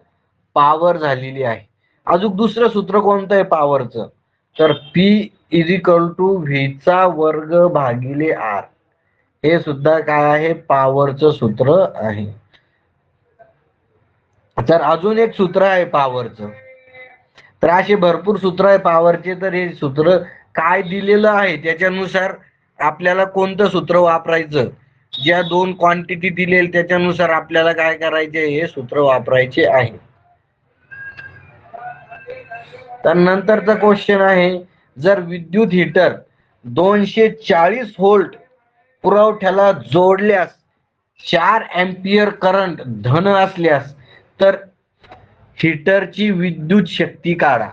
पॉवर झालेली आहे. अजून दुसरं सूत्र कोणतं आहे पॉवरचं, तर P = V² हे सुद्धा काय आहे, पॉवरचं सूत्र आहे. तर अजून एक सूत्र आहे पॉवरचं. तर असे भरपूर सूत्र आहे पॉवरचे. तर हे सूत्र काय दिलेलं आहे त्याच्यानुसार आपल्याला कोणतं सूत्र वापरायचं, ज्या 2 क्वांटिटी दिलेल त्याच्यानुसार आपल्याला काय करायचे, हे सूत्र वापरायचे आहे. तर नंतरचा क्वेश्चन आहे, जर विद्युत हीटर 240 व्होल्ट पुरवठ्याला जोडल्यास 4 अँपिअर करंट धन असल्यास तर हीटरची विद्युत शक्ती काढा.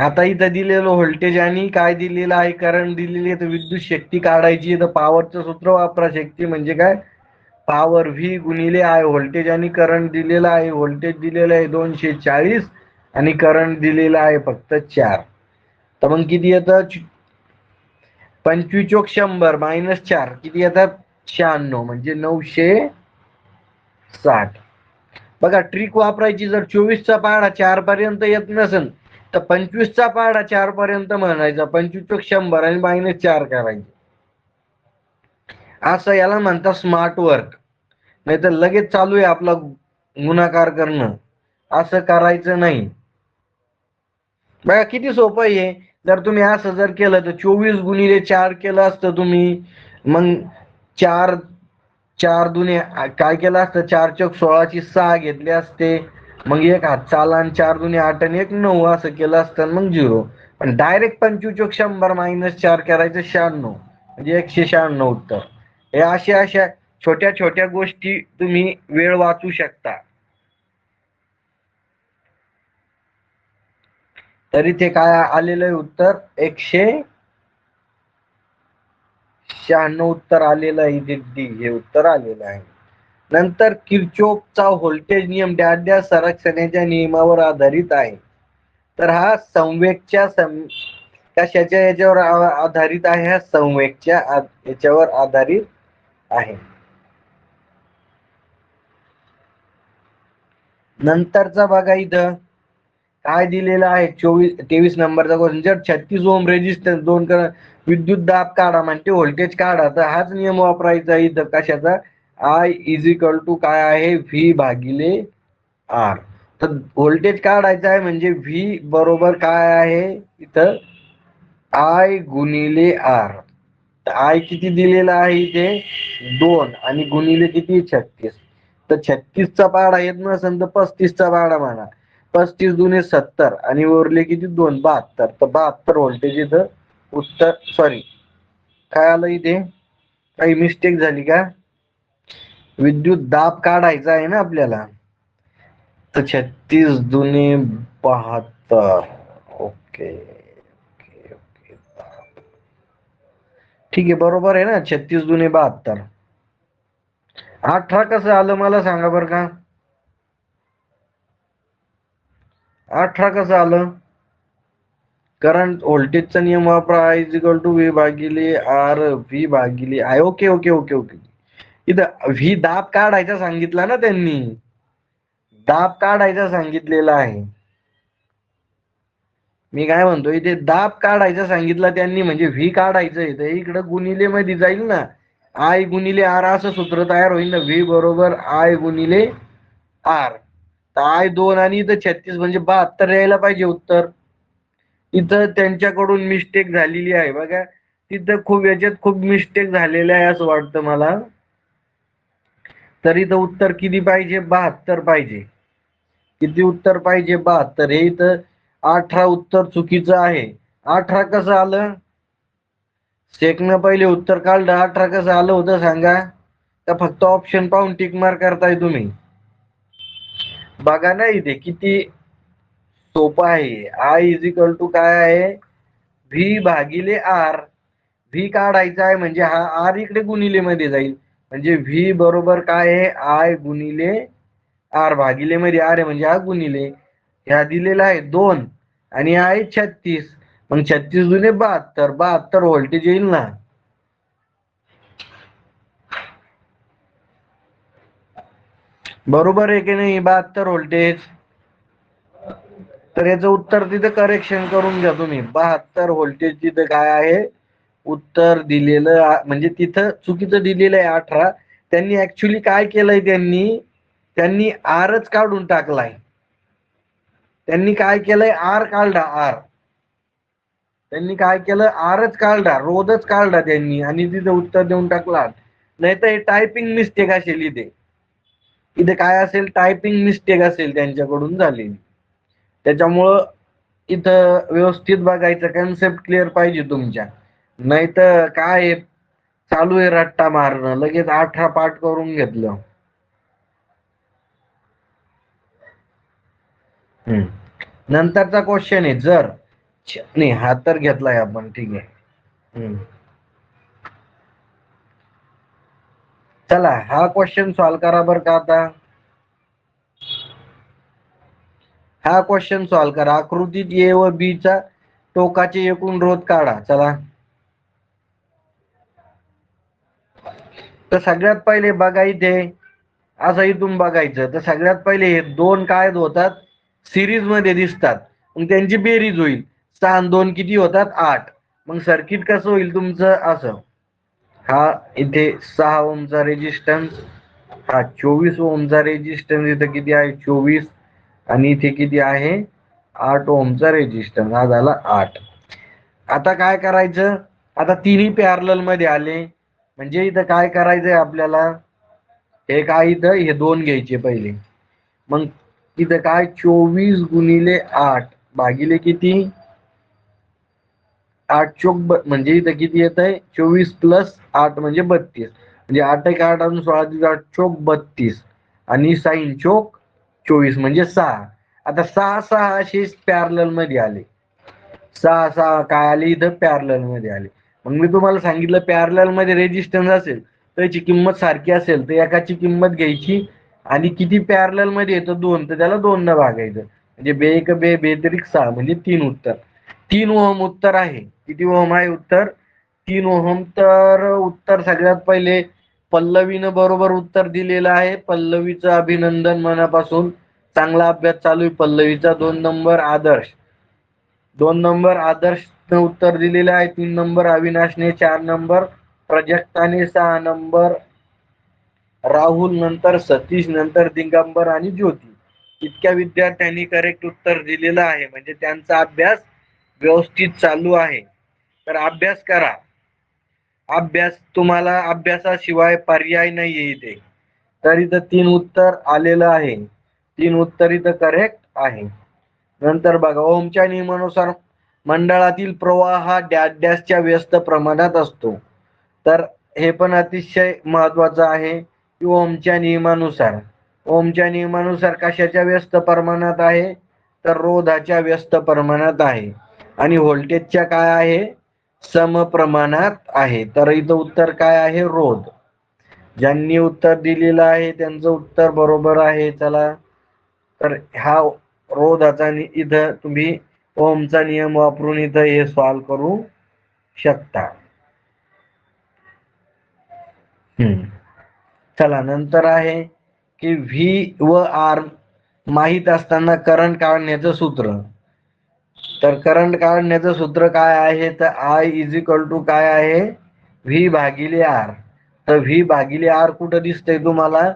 आता इथं दिलेलं व्होल्टेज आणि काय दिलेलं आहे, करंट दिलेली आहे, तर विद्युत शक्ती काढायची तर पॉवरचं सूत्र वापरा. शक्ती म्हणजे काय, पॉवर व्ही गुणिले आय. व्होल्टेज आणि करंट दिलेलं आहे. व्होल्टेज दिलेलं आहे 240 आणि करंट दिलेला आहे फक्त 4. तर मग किती येतं, 25 चोक 100 मायनस 4 किती येतात, 96 म्हणजे 960. बघा ट्रिक वापरायची. जर 24चा पाढा 4 पर्यंत येत नसेल तर 25चा पाढा 4 पर्यंत म्हणायचा, 25 चोक 100 आणि मायनस 4 करायचे. असं याला म्हणतात स्मार्ट वर्क. नाही तर लगेच चालू आहे आपला गुणाकार करणं, असं करायचं नाही. बघा किती सोपं आहे. जर तुम्ही असं जर केलं तर 24 गुणिले 4 केलं असतं तुम्ही, मग 4 4 दुने काय केलं असतं, 4 चौक 16 ची 6 घेतले असते, मग एक हात चाला आणि 4 दुने 8 आणि 1 9 असं केलं असतं, मग 0. पण डायरेक्ट 25 चोक 100 मायनस 4 करायचं, 96 म्हणजे 196 उत्तर. हे अशा छोट्या छोट्या गोष्टी तुम्ही वेळ वाचू शकता. तरी ते काय आलेलं आहे उत्तर, 196 उत्तर आलेलं आहे. डी हे उत्तर आलेलं आहे. नंतर किर्चोफचा व्होल्टेज नियम डॅश डॅश संरक्षणाच्या नियमावर आधारित आहे. तर हा संवेगच्या कशाच्या याच्यावर आधारित आहे, हा संवेगच्या याच्यावर आधारित आहे. नंतरचा बघा इथं काय दिलेलं आहे, 23 नंबरचा क्वेश्चन. जर 36 ओम रेजिस्टन्स दोन विद्युत दाब काढा म्हणजे व्होल्टेज काढा, तर हाच नियम वापरायचा इथं. कशाचा, आय इज इक्वल टू काय आहे, व्ही भागिले आर. तर व्होल्टेज काढायचं आहे म्हणजे व्ही बरोबर काय आहे इथं, आय गुणिले आर. आय किती दिलेला आहे इथे, 2 आणि गुणिले किती, 36. तर 36चा पाढा येत नसेल तर 35चा पाढा म्हणा. 35 दुने 70 आणि उरले किती 2, 72. तर 72 व्होल्टेज इथं उत्तर. सॉरी, काय आलं इथे, काही मिस्टेक झाली का, विद्युत दाब काढायचा आहे ना आपल्याला, तर 36 दुने 72. ओके ओके ओके, ठीक आहे, बरोबर आहे ना. 36 दुने 72. 18 कसं आलं मला सांगा बरं का, 18 कसं आलं. करंट व्होल्टेजचा नियम वापरा, I is equal to V भागिले आर, व्ही भागिले I. Okay okay okay okay. इथं व्ही दाब काढायचा सांगितला ना त्यांनी, दाब काढायचा सांगितलेला आहे. मी काय म्हणतो, इथे दाब काढायचा सांगितलं त्यांनी म्हणजे व्ही काढायचं आहे, तर इकडं गुणिले मध्ये जाईल ना, आय गुणिले आर असं सूत्र तयार होईल ना, व्ही बरोबर आय गुणिले आर. तर आय 2 आणि इथं 36 म्हणजे 72 यायला पाहिजे उत्तर. इथं त्यांच्याकडून मिस्टेक झालेली आहे बघा, तिथं खूप याच्यात खूप मिस्टेक झालेल्या आहे असं वाटतं मला. तर इथं उत्तर किती पाहिजे, 72 पाहिजे. किती उत्तर पाहिजे, 72. हे इथं 18 उत्तर चुकीचं आहे. 18 कसं आलं, सेकंड पहिले उत्तर काढलं, 18 कसं आलं होतं सांगा. का फक्त ऑप्शन पाहून टिक मार्क करताय तुम्ही. बघा ना इथे किती सोपं आहे. आय इज इक्वल टू काय आहे, व्ही भागिले आर. व्ही काढायचा आहे म्हणजे हा आर इकडे गुणिले मध्ये जाईल, म्हणजे व्ही बरोबर काय आहे, आय गुणिले आर. भागिले मध्ये आर आहे म्हणजे हा गुणिले. ह्या दिलेला आहे 2 आणि आहे 36. मग 36 दुने 72, 72 व्होल्टेज येईल ना. बरोबर आहे की नाही, 72 व्होल्टेज. तर याचं उत्तर तिथे करेक्शन करून घ्या तुम्ही. 72 व्होल्टेज तिथं काय आहे उत्तर दिलेलं, म्हणजे तिथं चुकीचं दिलेलं आहे 18. त्यांनी ऍक्च्युली काय केलंय, त्यांनी त्यांनी आरच काढून टाकलाय. त्यांनी काय केलंय, आर काढला, आर. त्यांनी काय केलं, आरच काढला, रोधच काढला त्यांनी आणि तिथे उत्तर देऊन टाकला. नाही तर हे टायपिंग मिस्टेक असेल इथे. इथे काय असेल, टायपिंग मिस्टेक असेल त्यांच्याकडून झालेली. त्याच्यामुळं इथं व्यवस्थित बघायचं, कन्सेप्ट क्लिअर पाहिजे तुमच्या. नाही तर काय चालू आहे रट्टा मारणं, लगेच 18 पाठ करून घेतलं. नंतरचा क्वेश्चन आहे, जर नाही हा तर घेतलाय आपण, ठीक आहे. चला हा क्वेश्चन सॉल्व करा बरं का. आता हा क्वेश्चन सॉल्व करा. आकृतीत ए व बी चा टोकाचे एकूण रोध काढा. चला, तर सगळ्यात पहिले बघा इथे असं इथून बघायचं. तर सगळ्यात पहिले हे दोन काय होतात, सिरीज मध्ये दिसतात. मग त्यांची बेरीज होईल. 6 आणि 2 किती होतात, 8. मग सर्किट कसं होईल तुमचं असं. हा इथे 6 ओमचा रेजिस्टन्स, हा 24 ओमचा रेजिस्टन्स, इथं किती आहे 24, आणि इथे किती आहे 8 ओमचा रेजिस्टन्स, हा झाला 8. आता काय करायचं, आता तिन्ही पॅरलल मध्ये आले म्हणजे इथं काय करायचंय आपल्याला, हे काय इथं हे दोन घ्यायचे पहिले. मग इथं काय 24 गुणिले 8 भागिले किती 8 चोक म्हणजे इथं किती येत आहे 24 प्लस 8 म्हणजे 32. म्हणजे 8 एक 8 अजून 16 8 चोक 32 आणि 6 चोक 24 म्हणजे 6. आता 6 6 असे पॅरलल मध्ये आले. 6 6 काय आले इथं पॅरलल मध्ये आले. मग मी तुम्हाला सांगितलं पॅरलल मध्ये रेजिस्टन्स असेल त्याची किंमत सारखी असेल तर एकाची किंमत घ्यायची, आणि किती पॅरलल मध्ये येतो 2 तर त्याला 2 न भागायचं. म्हणजे बे एक बे बेतरिक 6 म्हणजे 3 उत्तर. 3 ओहम उत्तर आहे. किती ओहम आहे उत्तर, 3 ओहम. तर उत्तर सगळ्यात पहिले पल्लवीनं बरोबर उत्तर दिलेलं आहे. पल्लवीचं अभिनंदन मनापासून. चांगला अभ्यास चालू आहे पल्लवीचा. 2 नंबर आदर्श, 2 नंबर आदर्श उत्तर दिलेलं आहे. 3 नंबर अविनाशने, 4 नंबर प्रजक्ताने, 6 नंबर राहुल, नंतर सतीश, नंतर दिगंबर आणि ज्योती. इतक्या विद्यार्थ्यांनी करेक्ट उत्तर दिलेलं आहे. म्हणजे त्यांचा अभ्यास व्यवस्थित चालू आहे. तर अभ्यास करा. अभ्यास, तुम्हाला अभ्यासाशिवाय पर्याय नाहीये इथे. तर इथं 3 उत्तर आलेलं आहे. 3 उत्तर इथं करेक्ट आहे. नंतर बघा, ओमच्या नियमानुसार मंडळातील प्रवाह हा डॅश डॅशच्या व्यस्त प्रमाणात असतो. तर हे पण अतिशय महत्वाचं आहे की ओमच्या नियमानुसार, ओमच्या नियमानुसार कशाच्या व्यस्त प्रमाणात आहे, तर रोधाच्या व्यस्त प्रमाणात आहे. आणि व्होल्टेजच्या काय आहे, समप्रमाणात आहे. तर इथं उत्तर काय आहे, रोध. ज्यांनी उत्तर दिलेलं आहे त्यांचं उत्तर बरोबर आहे. चला, तर हा रोधाचा इथं तुम्ही ओमचा नियम वापरून इथं हे सॉल्व करू शकता. चला, नंतर आहे की व्ही व आर माहित असताना करंट काढण्याचं सूत्र. तर करंट काढण्याचं सूत्र काय आहे, तर I इज इक्वल टू काय आहे, व्ही भागिले आर. तर व्ही भागिले आर कुठं दिसतंय तुम्हाला,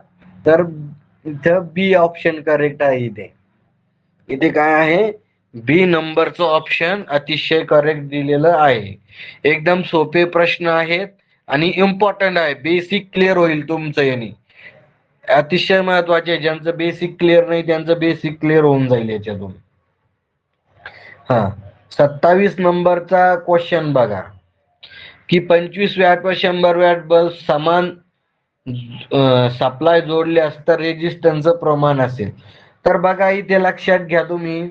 तर इथं बी ऑप्शन करेक्ट आहे. इथे इथे काय आहे, बी नंबरचं ऑप्शन अतिशय करेक्ट दिलेलं आहे. एकदम सोपे प्रश्न आहेत आणि इम्पॉर्टंट आहे. बेसिक क्लिअर होईल तुमचं याने. अतिशय महत्वाचे, ज्यांचं बेसिक क्लिअर नाही त्यांचं बेसिक क्लिअर होऊन जाईल याच्यातून. हा, 27 नंबरचा क्वेश्चन बघा की 25 वॅट व 100 वॅट बल्ब समान सप्लाय जोडल्यास तर रेजिस्टन्सचं प्रमाण असेल. तर बघा इथे लक्षात घ्या तुम्ही,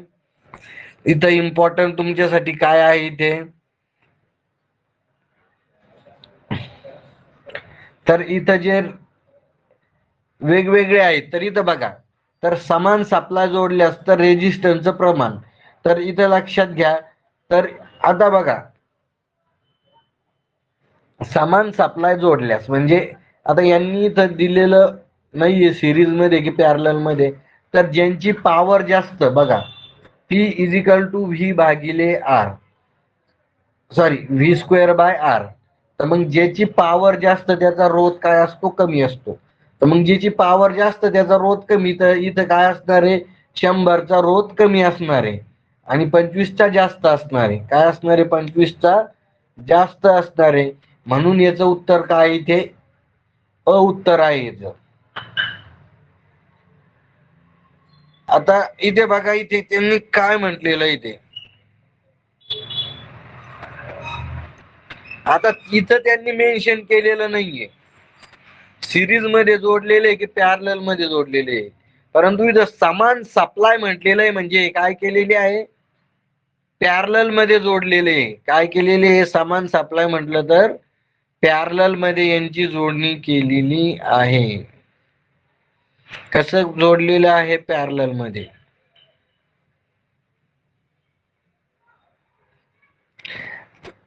इथं इम्पॉर्टंट तुमच्यासाठी काय आहे इथे, तर इथं जे वेगवेगळे आहेत तर इथं बघा, तर समान सप्लाय जोडल्यास तर रेजिस्टन्सचं प्रमाण. तर इथं लक्षात घ्या, तर आता बघा समान सप्लाय जोडल्यास म्हणजे आता यांनी इथं दिलेलं नाहीये सिरीज मध्ये की पॅरलल मध्ये, तर ज्यांची पॉवर जास्त बघा P is equal to V भागिले R, sorry V square by R. तर मग ज्याची पॉवर जास्त त्याचा रोध काय असतो, कमी असतो. तर मग ज्याची पॉवर जास्त त्याचा रोध कमी, तर इथं काय असणार आहे, 100चा रोध कमी असणार आहे आणि 25चा जास्त असणार आहे. काय असणार आहे, 25चा जास्त असणार आहे. म्हणून याचं उत्तर काय इथे अ उत्तर आहे याचं. आता इथे बघा, इथे त्यांनी काय म्हटलेलं इथे, आता इथं त्यांनी मेन्शन केलेलं नाहीये सिरीज मध्ये जोडलेले की पॅरलल मध्ये जोडलेले, परंतु इथं समान सप्लाय म्हटलेलं आहे. म्हणजे काय केलेली आहे, पॅरलल मध्ये जोडलेले, काय केलेले, हे समान सप्लाय म्हटलं तर पॅरलल मध्ये यांची जोडणी केलेली आहे. कसं जोडलेलं आहे पॅरलल मध्ये?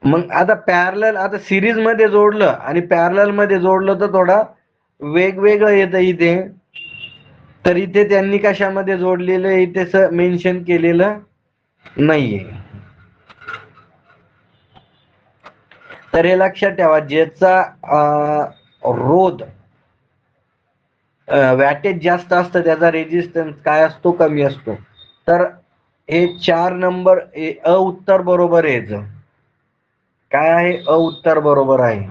मग आता पॅरलल, आता सिरीज मध्ये जोडलं आणि पॅरलल मध्ये जोडलं तर थोडा वेगवेगळं येतं इथे. तर इथे त्यांनी कशामध्ये जोडलेलं आहे इथे मेन्शन केलेलं नाहीये. तर हे लक्षात ठेवा, ज्याचा रोध वॅटेज जास्त असतं त्याचा रेजिस्टन्स काय असतो, कमी असतो. तर हे 4 नंबर अ उत्तर बरोबर आहे याचं. काय आहे? अ उत्तर बरोबर आहे.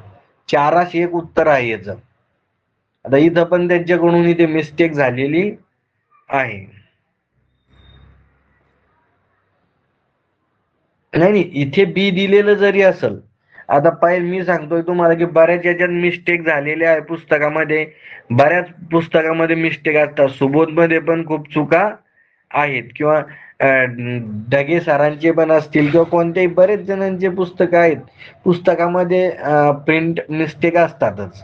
4 एक उत्तर आहे याचं. आता इथं पण त्यांच्याकडून इथे मिस्टेक झालेली आहे. नाही, इथे बी दिलेलं जरी असेल, आता पाहिजे मी सांगतोय तुम्हाला की बऱ्याच याच्यात मिस्टेक झालेल्या आहे पुस्तकामध्ये. बऱ्याच पुस्तकामध्ये मिस्टेक असतात. सुबोध मध्ये पण खूप चुका आहेत, किंवा ढगे सरांचे पण असतील, किंवा कोणत्याही बरेच जणांचे पुस्तक आहेत, पुस्तकामध्ये प्रिंट मिस्टेक असतातच.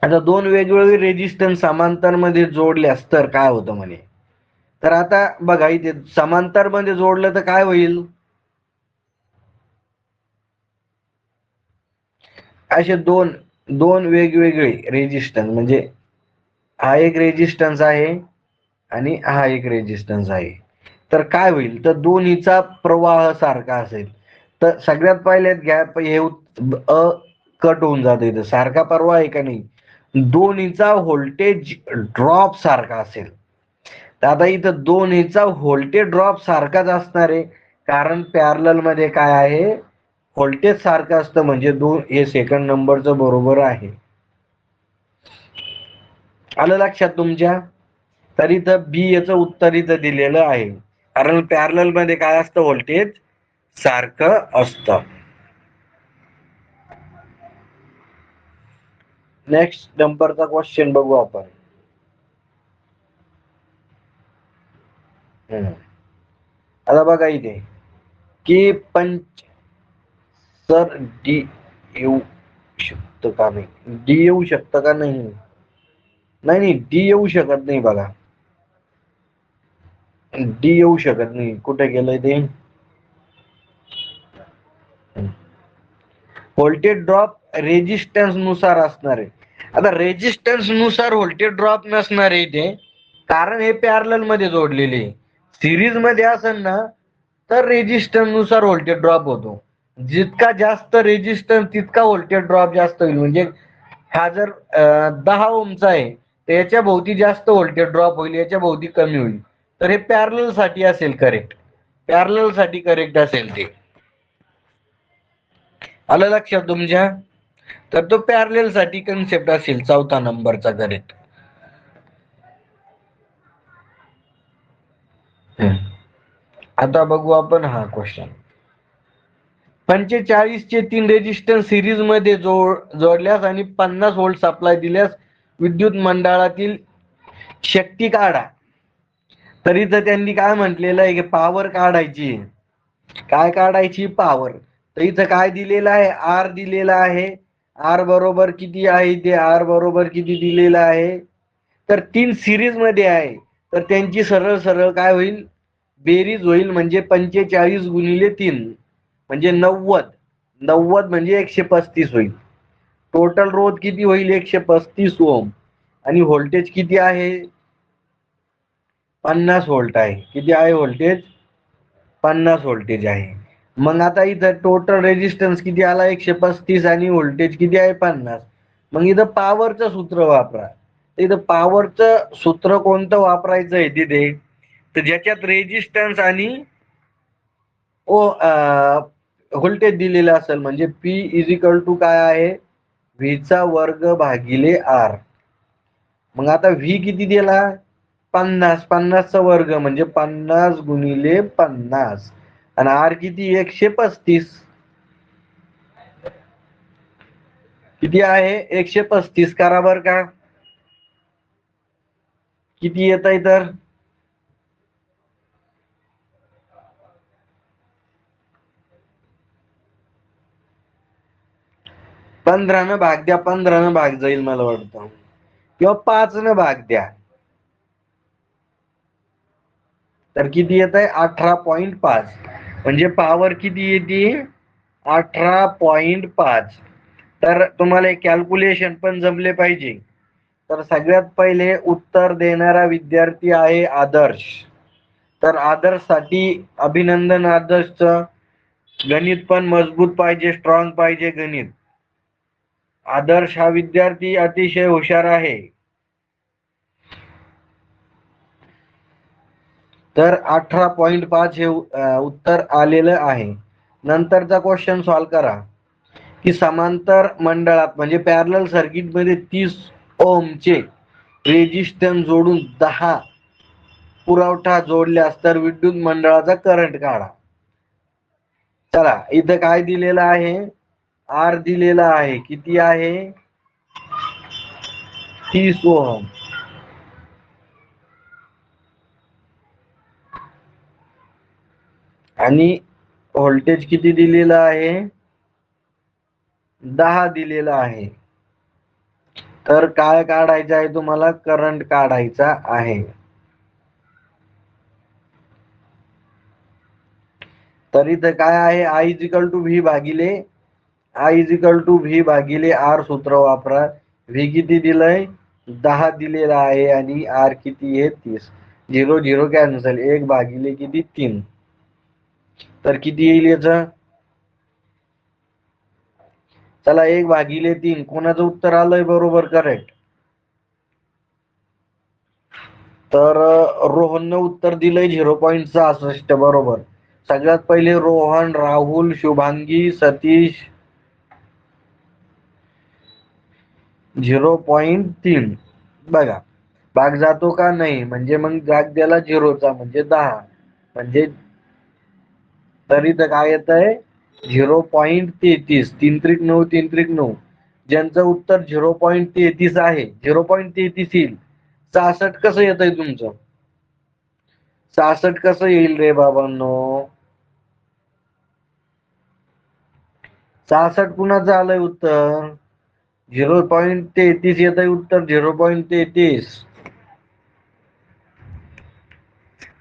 आता दोन वेगवेगळे रेजिस्टन्स समांतर मध्ये जोडल्यास तर काय होतं म्हणे. तर आता बघा इथे समांतर मध्ये जोडलं तर काय होईल, असे दोन दोन वेगवेगळे रेजिस्टन्स, म्हणजे हा एक रेजिस्टन्स आहे आणि हा एक रेजिस्टन्स आहे. तर काय होईल, तर दोन्हीचा प्रवाह सारखा असेल. तर सगळ्यात पहिले गॅप हे अ कट होऊन जातो, इथं सारखा प्रवाह आहे का नाही, दोन्हीचा व्होल्टेज ड्रॉप सारखा असेल. तर आता इथं दोन्हीचा व्होल्टेज ड्रॉप सारखाच असणार आहे, कारण पॅरलल मध्ये काय आहे, व्होल्टेज सारखं असतं, म्हणजे दोन हे सेकंड नंबरचं बरोबर आहे. आलं लक्षात तुमच्या? तर इथं बी याचं उत्तर इथं दिलेलं आहे, कारण पॅरलल मध्ये काय असतं, व्होल्टेज सारखं असतं. नेक्स्ट नंबरचा क्वेश्चन बघू आपण. आता बघा इथे की सर डी येऊ शकतं का नाही, डी येऊ शकतं का नाही, नाही डी येऊ शकत नाही बघा, डी येऊ शकत नाही. कुठे गेलंय ते, व्होल्टेज ड्रॉप रेजिस्टन्स नुसार असणार आहे. आता रेजिस्टन्स नुसार व्होल्टेज ड्रॉप नसणार आहे इथे, कारण हे पॅरलल मध्ये जोडलेले. सिरीज मध्ये असेल ना तर रेजिस्टन्स नुसार व्होल्टेज ड्रॉप होतो. जितका जास्त रेजिस्टन्स तितका व्होल्टेज ड्रॉप जास्त होईल. म्हणजे हा जर 10 ओमचा आहे तर याच्या भोवती जास्त व्होल्टेज ड्रॉप होईल, याच्या भोवती कमी होईल. तर हे पॅरलल साठी असेल करेक्ट, पॅरलल साठी करेक्ट असेल ते. आलं लक्षात तुमच्या? तर तो पॅरलल साठी कन्सेप्ट असेल चौथा नंबरचा करेक्ट. आता बघू आपण हा क्वेश्चन. 45 चे 3 रेजिस्टन्स सिरीज मध्ये जोडल्यास आणि 50 व्होल्ट सप्लाय दिल्यास विद्युत मंडळातील शक्ती काढा. तर इथं त्यांनी काय म्हटलेलं आहे की पॉवर काढायची. काय काढायची? पॉवर. तर इथं काय दिलेलं आहे? आर दिलेला आहे. आर बरोबर किती आहे? ते आर बरोबर किती दिलेलं आहे? तर 3 सिरीज मध्ये आहे, तर त्यांची सरळ सरळ काय होईल, बेरीज होईल. म्हणजे 45 गुणिले 3 म्हणजे 90. 90 म्हणजे 135 होईल. टोटल रोध किती होईल? 135 ओम. आणि व्होल्टेज किती आहे? 50 व्होल्ट आहे. किती आहे व्होल्टेज? 50 व्होल्टेज आहे. मग आता इथं टोटल रेजिस्टन्स किती आला? 135 आणि व्होल्टेज किती आहे? 50. मग इथं पॉवरचं सूत्र वापरा. इथं पॉवरचं सूत्र कोणतं वापरायचं आहे तिथे, तर ज्याच्यात रेजिस्टन्स आणि व्होल्टेज दिलेलं असेल, म्हणजे पी इज इक्वल टू काय आहे? व्ही चा वर्ग भागिले आर. मग आता व्ही किती दिला? 50. 50 चा वर्ग म्हणजे 50 गुणिले 50. आणि आर किती? 135. किती आहे? 135 करा बर का. किती येत आहे तर 15 भाग द्या, 15 भाग जाईल मला वाटतं, किंवा 5 भाग द्या, तर किती येत आहे 18.5. म्हणजे पॉवर किती येते 18.5. तर तुम्हाला कॅल्क्युलेशन पण जमले पाहिजे. तर सगळ्यात पहिले उत्तर देणारा विद्यार्थी आहे आदर्श. तर आदर्श साठी अभिनंदन. आदर्शचं गणित पण मजबूत पाहिजे, स्ट्रॉंग पाहिजे गणित. आदर्श हा विद्यार्थी अतिशय हुशार आहे. तर 18.5 हे उत्तर आलेलं आहे. नंतरचा क्वेश्चन सॉल्व करा की समांतर मंडळात म्हणजे पॅरलल सर्किट मध्ये 30 ओमचे रेजिस्टन्स जोडून 10 पुरवठा जोडल्यास तर विद्युत मंडळाचा करंट काढा. चला, इथं काय दिलेलं आहे, आर दिलेला आहे, किती आहे 30 ओहम. आणि व्होल्टेज किती दिलेलं आहे 10 दिलेला आहे. तर काय काढायचं आहे तुम्हाला, करंट काढायचा आहे. तर इथं काय आहे, I is equal to V भागिले आर सूत्र वापरा. व्ही किती दिलंय 10 दिलेला आहे आणि आर किती आहे 30. 0 0 कॅन्सल, 1 भागिले किती 3. तर किती येईल याच, चला 1 भागिले 3. कोणाचं उत्तर आलंय बरोबर करेक्ट. तर रोहननं उत्तर दिलंय 0.66 बरोबर. सगळ्यात पहिले रोहन, राहुल, शुभांगी, सतीश 0.3. बघा भाग जातो का नाही, म्हणजे मग जाग द्याला 0चा म्हणजे 10. म्हणजे तरी तर काय येत आहे 0.33. 3 त्रिक 9, 3 त्रिक 9. ज्यांचं उत्तर 0.33 आहे, 0.33 येईल. 66 कसं येत आहे तुमचं, 66 कसं येईल रे बाबांनो, 66 कुणाचं आलंय उत्तर 0.33 येत आहे उत्तर 0.33.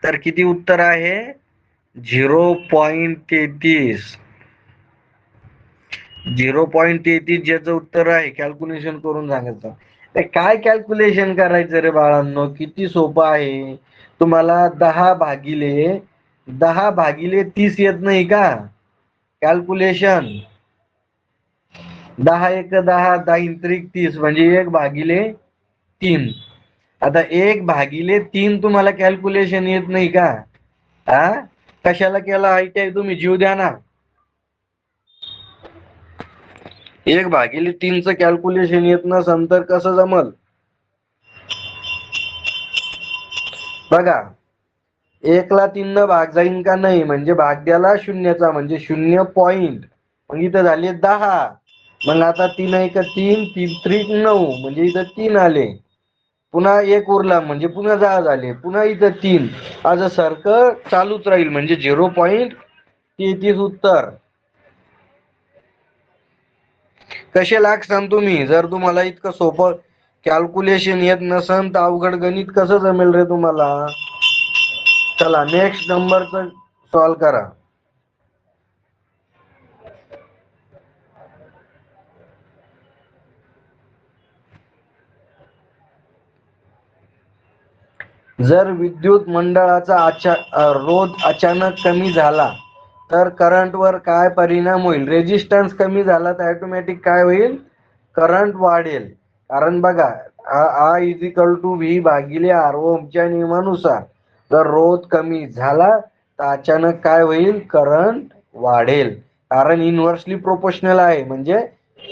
तर किती उत्तर आहे 0.33. 0.33 ज्याचं उत्तर आहे कॅल्क्युलेशन करून सांगायचं. काय कॅल्क्युलेशन करायचं रे बाळांनो, किती सोपं आहे. तुम्हाला 10 भागिले 30 येत नाही का कॅल्क्युलेशन. 10 एक 10, 10 त्रिक 30 म्हणजे 1/3. आता 1/3 तुम्हाला कॅल्क्युलेशन येत नाही का, हा कशाला केला ITI तुम्ही, जीव द्या ना. 1/3 च कॅल्क्युलेशन येत नसेल तर कसं जमल. बघा 1 ला 3 न भाग जाईन का नाही, म्हणजे भाग द्याला शून्याचा म्हणजे 0 पॉइंट. मग इथं झाले 10. मग आता 3 1 3, 3 त्रिक 9 म्हणजे इथं 3 आले. पुन्हा 1 उरला म्हणजे पुन्हा 10 झाले, पुन्हा इथं 3. आज सारखं चालूच राहील म्हणजे 0.33 उत्तर. कसे लागसान तुम्ही, जर तुम्हाला इतकं सोपं कॅल्क्युलेशन येत नसन तर अवघड गणित कसं जमेल रे तुम्हाला. चला नेक्स्ट नंबरचं सॉल्व करा. जर विद्युत मंडळाचा रोध अचानक कमी झाला तर करंट वर काय परिणाम होईल. रेजिस्टन्स कमी झाला तर ऑटोमॅटिक काय होईल, करंट वाढेल. कारण बघा I is equal to V भागिले आर, ओमच्या नियमानुसार जर रोध कमी झाला तर अचानक काय होईल, करंट वाढेल. कारण इनव्हर्सली प्रोपोर्शनल आहे म्हणजे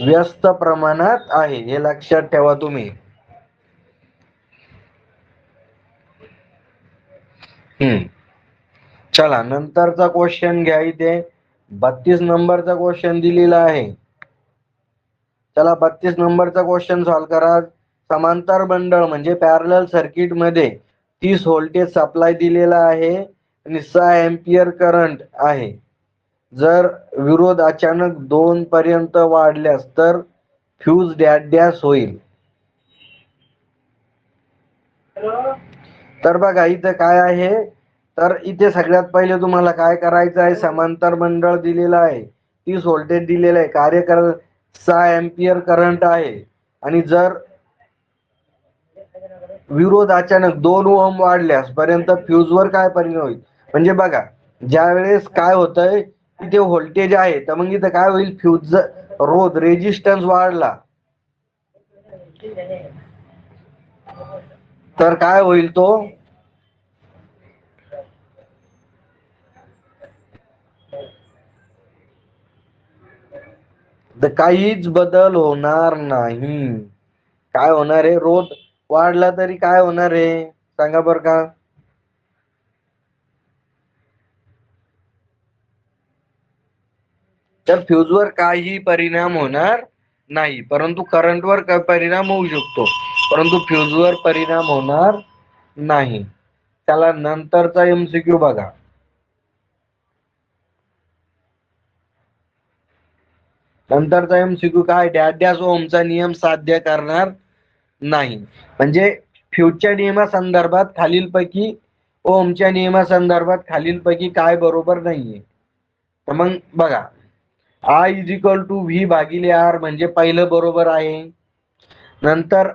व्यस्त प्रमाणात आहे, हे लक्षात ठेवा तुम्ही. चला नंतरचा क्वेश्चन घ्या. इथे 32 नंबरचा क्वेश्चन दिलेला आहे. चला 32 नंबरचा क्वेश्चन सॉल्व करा. समांतर मंडळ म्हणजे पॅरलल सर्किट मध्ये 30 व्होल्टेज सप्लाय दिलेला आहे आणि 6 एंपियर करंट आहे. जर विरोध अचानक 2 पर्यंत वाढल्यास तर फ्यूज डॅश डॅश होईल. तर बघा इथं काय आहे, तर इथे सगळ्यात पहिले तुम्हाला काय करायचं आहे, समांतर मंडळ दिलेलं आहे, 30 व्होल्टेज दिलेलं आहे, कार्य कर 6 एम्पियर करंट आहे. आणि जर विरोध अचानक 2 ओहम वाढल्यास पर्यंत फ्यूजवर काय परिणाम होईल. म्हणजे बघा ज्या वेळेस काय होतंय, इथे व्होल्टेज आहे, तर मग इथं काय होईल, फ्यूज रोध रेजिस्टन्स वाढला तर काय होईल, तो तर काहीच बदल होणार नाही. काय होणार आहे, रोध वाढला तरी काय होणार आहे सांगा बरं का. तर फ्यूजवर काही परिणाम होणार नाही, परंतु करंटवर परिणाम होऊ शकतो, परंतु फ्यूजवर परिणाम होणार नाही. त्याला नंतरचा एमसीक्यू बघा. नंतरचा एमसीक्यू काय, डॅश डॅश ओमचा नियम साध्य करणार नाही. म्हणजे फ्यूजच्या नियमासंदर्भात खालीलपैकी ओमच्या नियमासंदर्भात खालीलपैकी काय बरोबर नाहीये. तर मग बघा, I is equal to V भागिले आर म्हणजे पहिलं बरोबर आहे. नंतर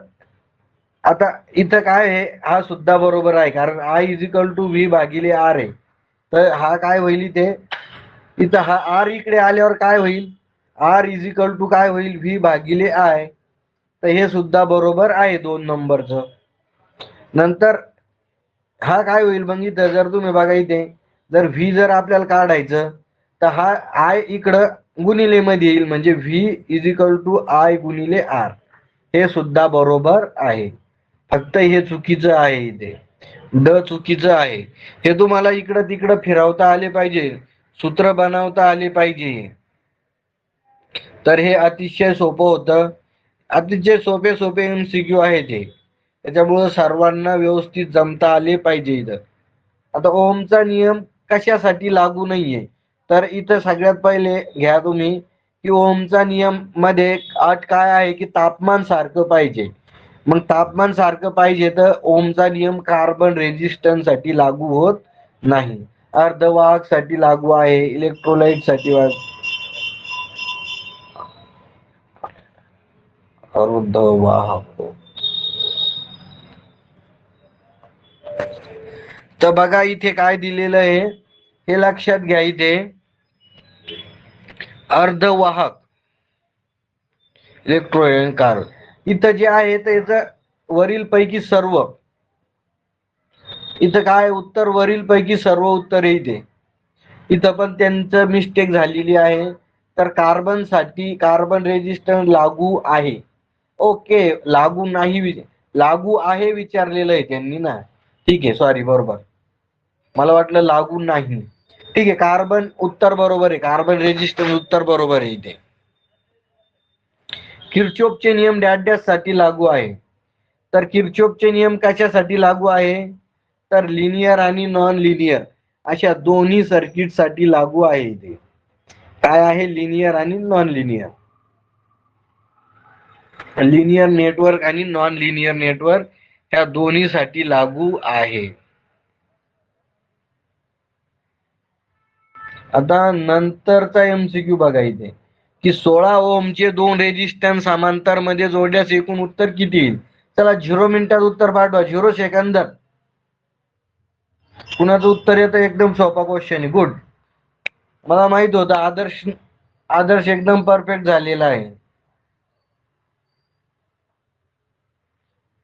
आता इथं काय आहे, हा सुद्धा बरोबर आहे, कारण I is equal to V भागिले आर आहे. तर हा काय होईल, इथे इथं हा आर इकडे आल्यावर काय होईल, आर इज इक्वल टू काय होईल, व्ही भागिले आय. तर हे सुद्धा बरोबर आहे 2 नंबरचं. नंतर हा काय होईल, मग इथं जर तुम्ही बघा, इथे जर व्ही जर आपल्याला काढायचं, तर हा आय इकडं गुणिले मध्ये येईल, म्हणजे V is equal to I गुणिले आर. हे सुद्धा बरोबर आहे, फक्त हे चुकीचं आहे, इथे ड चुकीचं आहे. हे तुम्हाला इकडं तिकडं फिरवता आले पाहिजे, सूत्र बनवता आले पाहिजे, तर हे अतिशय सोपं होतं. अतिशय सोपे सोपे एमसीक्यू आहे ते, त्याच्यामुळं सर्वांना व्यवस्थित जमता आले पाहिजे. इथं आता ओमचा नियम कशासाठी लागू नाहीये, तर इथं सगळ्यात पहिले घ्या तुम्ही की ओमचा नियम मध्ये अट काय आहे की तापमान सारखं पाहिजे. मग तापमान सारखं पाहिजे तर ओमचा नियम कार्बन रेजिस्टन्स साठी लागू होत नाही, अर्धवाहक साठी लागू आहे, इलेक्ट्रोलाइट साठी अर्धवाहक. तर बघा इथे काय दिलेलं आहे हे लक्षात घ्या. इथे अर्धवाहक इलेक्ट्रोकार इथं जे आहे त्याच वरील पैकी सर्व, इथं काय उत्तर वरील पैकी सर्व उत्तर इथे, इथं पण त्यांचं मिस्टेक झालेली आहे. तर कार्बन साठी कार्बन रेजिस्टन्स लागू आहे. ओके, लागू नाही, लागू आहे विचारलेलं आहे त्यांनी ना. ठीक आहे, सॉरी, बरोबर, मला वाटलं लागू नाही. ठीक आहे, कार्बन उत्तर बरोबर आहे, कार्बन रेजिस्टन्स उत्तर बरोबर आहे. इथे किरचॉफचे नियम डॅश डॅश साठी लागू आहे. तर किरचॉफचे नियम कशासाठी लागू आहे, तर लिनियर आणि नॉन लिनियर अशा दोन्ही सर्किट साठी लागू आहे. इथे काय आहे, लिनियर आणि नॉन लिनियर, लिनियर नेटवर्क आणि नॉन लिनियर नेटवर्क ह्या दोन्ही साठी लागू आहे. आता नंतरचा एमसीक्यू बघा इथे की 16 ओमचे 2 रेजिस्टन्स समांतर मध्ये जोडल्यास एकूण उत्तर किती येईल. चला 0 मिनिटात उत्तर पाठवा, 0 सेकंदात. कुणाचं उत्तर येतं, एकदम सोपा क्वेश्चन आहे. गुड, मला माहित होतं आदर्श आदर्श एकदम परफेक्ट झालेला आहे.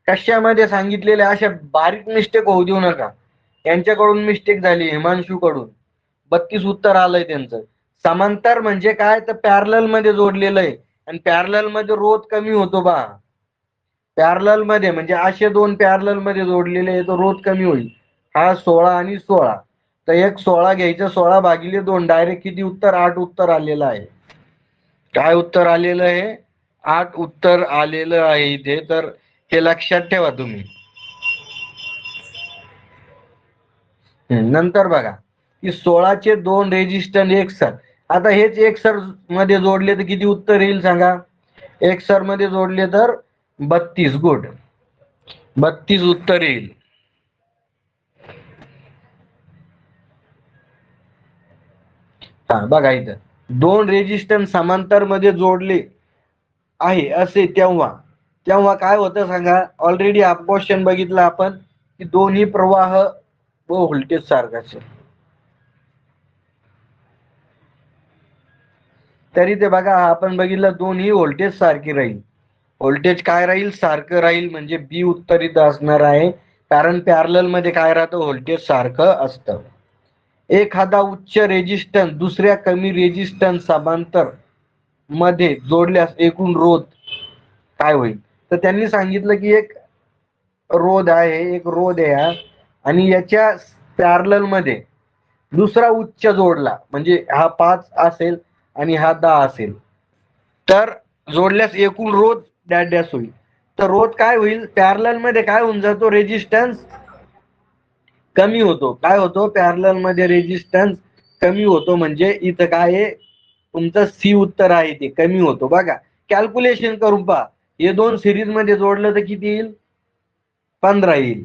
कशामध्ये सांगितलेले अशा बारीक मिस्टेक होऊ देऊ नका. यांच्याकडून मिस्टेक झाली, हिमांशू कडून 32 उत्तर आलंय त्यांचं. समांतर म्हणजे काय, तर पॅरलल मध्ये जोडलेलं आहे, आणि पॅरलल मध्ये रोध कमी होतो बा. पॅरलल मध्ये म्हणजे असे 2 पॅरलल मध्ये जोडलेले आहे, तर रोध कमी होईल. हा 16 आणि 16, तर एक 16 घ्यायचं, 16 भागिले 2, डायरेक्ट किती उत्तर, 8 उत्तर आलेलं आहे. काय उत्तर आलेलं आहे, 8 उत्तर आलेलं आहे इथे. तर हे लक्षात ठेवा तुम्ही. नंतर बघा की 16चे 2 रेजिस्टन्स एकसर, आता हेच एकसर मध्ये जोडले तर किती उत्तर येईल सांगा. एकसर मध्ये जोडले तर 32. गुड, 32 उत्तर येईल. हा बघा इथं, दोन रेजिस्टन्स समांतर मध्ये जोडले आहे असे तेव्हा तेव्हा काय होतं सांगा. ऑलरेडी हा क्वेश्चन बघितला आपण की दोन्ही प्रवाह व व्होल्टेज सारखाच. तरी ते बघा आपण बघितलं दोन्ही व्होल्टेज सारखी राहील. व्होल्टेज काय राहील, सारखं राहील, म्हणजे बी उत्तर इथं असणार आहे. कारण पॅरलल मध्ये काय राहतं, व्होल्टेज सारखं असतं. एखादा उच्च रेजिस्टन्स दुसऱ्या कमी रेजिस्टन्स समांतर मध्ये जोडल्यास एकूण रोध काय होईल. तर त्यांनी सांगितलं की एक रोध आहे, एक रोध आहे हा, आणि याच्या पॅरलल मध्ये दुसरा उच्च जोडला, म्हणजे हा 5 असेल आणि हा 10 असेल, तर जोडल्यास एकूण रोध डॅश डॅश होईल. तर रोध काय होईल, पॅरलल मध्ये काय होऊन जातो, रेजिस्टन्स कमी होतो. काय होतो, पॅरलल मध्ये रेजिस्टन्स कमी होतो, म्हणजे इथं काय आहे, तुमचं सी उत्तर आहे ते कमी होतो. बघा कॅल्क्युलेशन करून पहा, हे दोन सिरीज मध्ये जोडलं तर किती येईल, 15 येईल.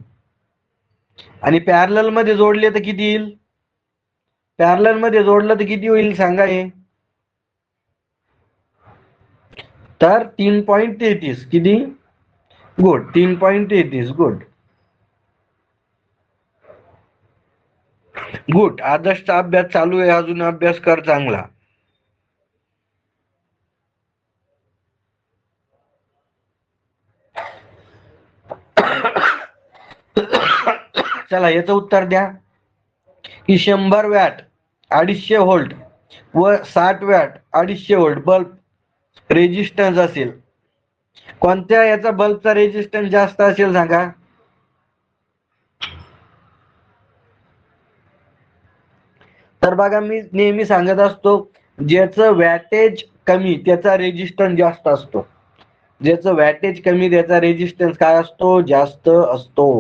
आणि पॅरलल मध्ये जोडले तर किती येईल, पॅरलल मध्ये जोडलं तर किती होईल सांगा हे, तर 3.33. किती, गुड, 3.33. Good good. आदर्शचा अभ्यास चालू आहे, अजून अभ्यास कर चांगला. चला याचं उत्तर द्या की 100 वॅट 250 व्होल्ट व 60 वॅट 250 व्होल्ट बल्ब रेजिस्टन्स असेल, कोणत्या याचा बल्बचा रेजिस्टन्स जास्त असेल सांगा. तर बघा मी नेहमी सांगत असतो, ज्याचं वॅटेज कमी त्याचा रेजिस्टन्स जास्त असतो, ज्याचं वॅटेज कमी त्याचा रेजिस्टन्स काय असतो, जास्त असतो.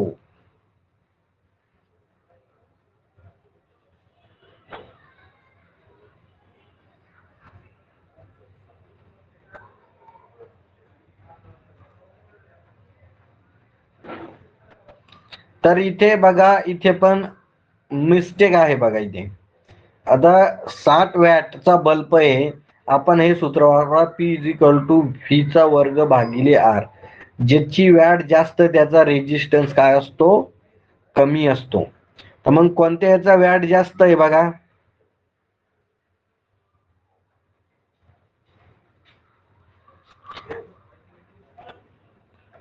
तर इथे बघा, इथे पण मिस्टेक आहे बघा इथे. आता 60 वॅटचा बल्ब आहे, आपण हे सूत्र वापरा, P is equal to V चा वर्ग भागिले आर. ज्याची वॅट जास्त त्याचा रेजिस्टन्स काय असतो, कमी असतो. तर मग कोणत्या याचा वॅट जास्त आहे बघा,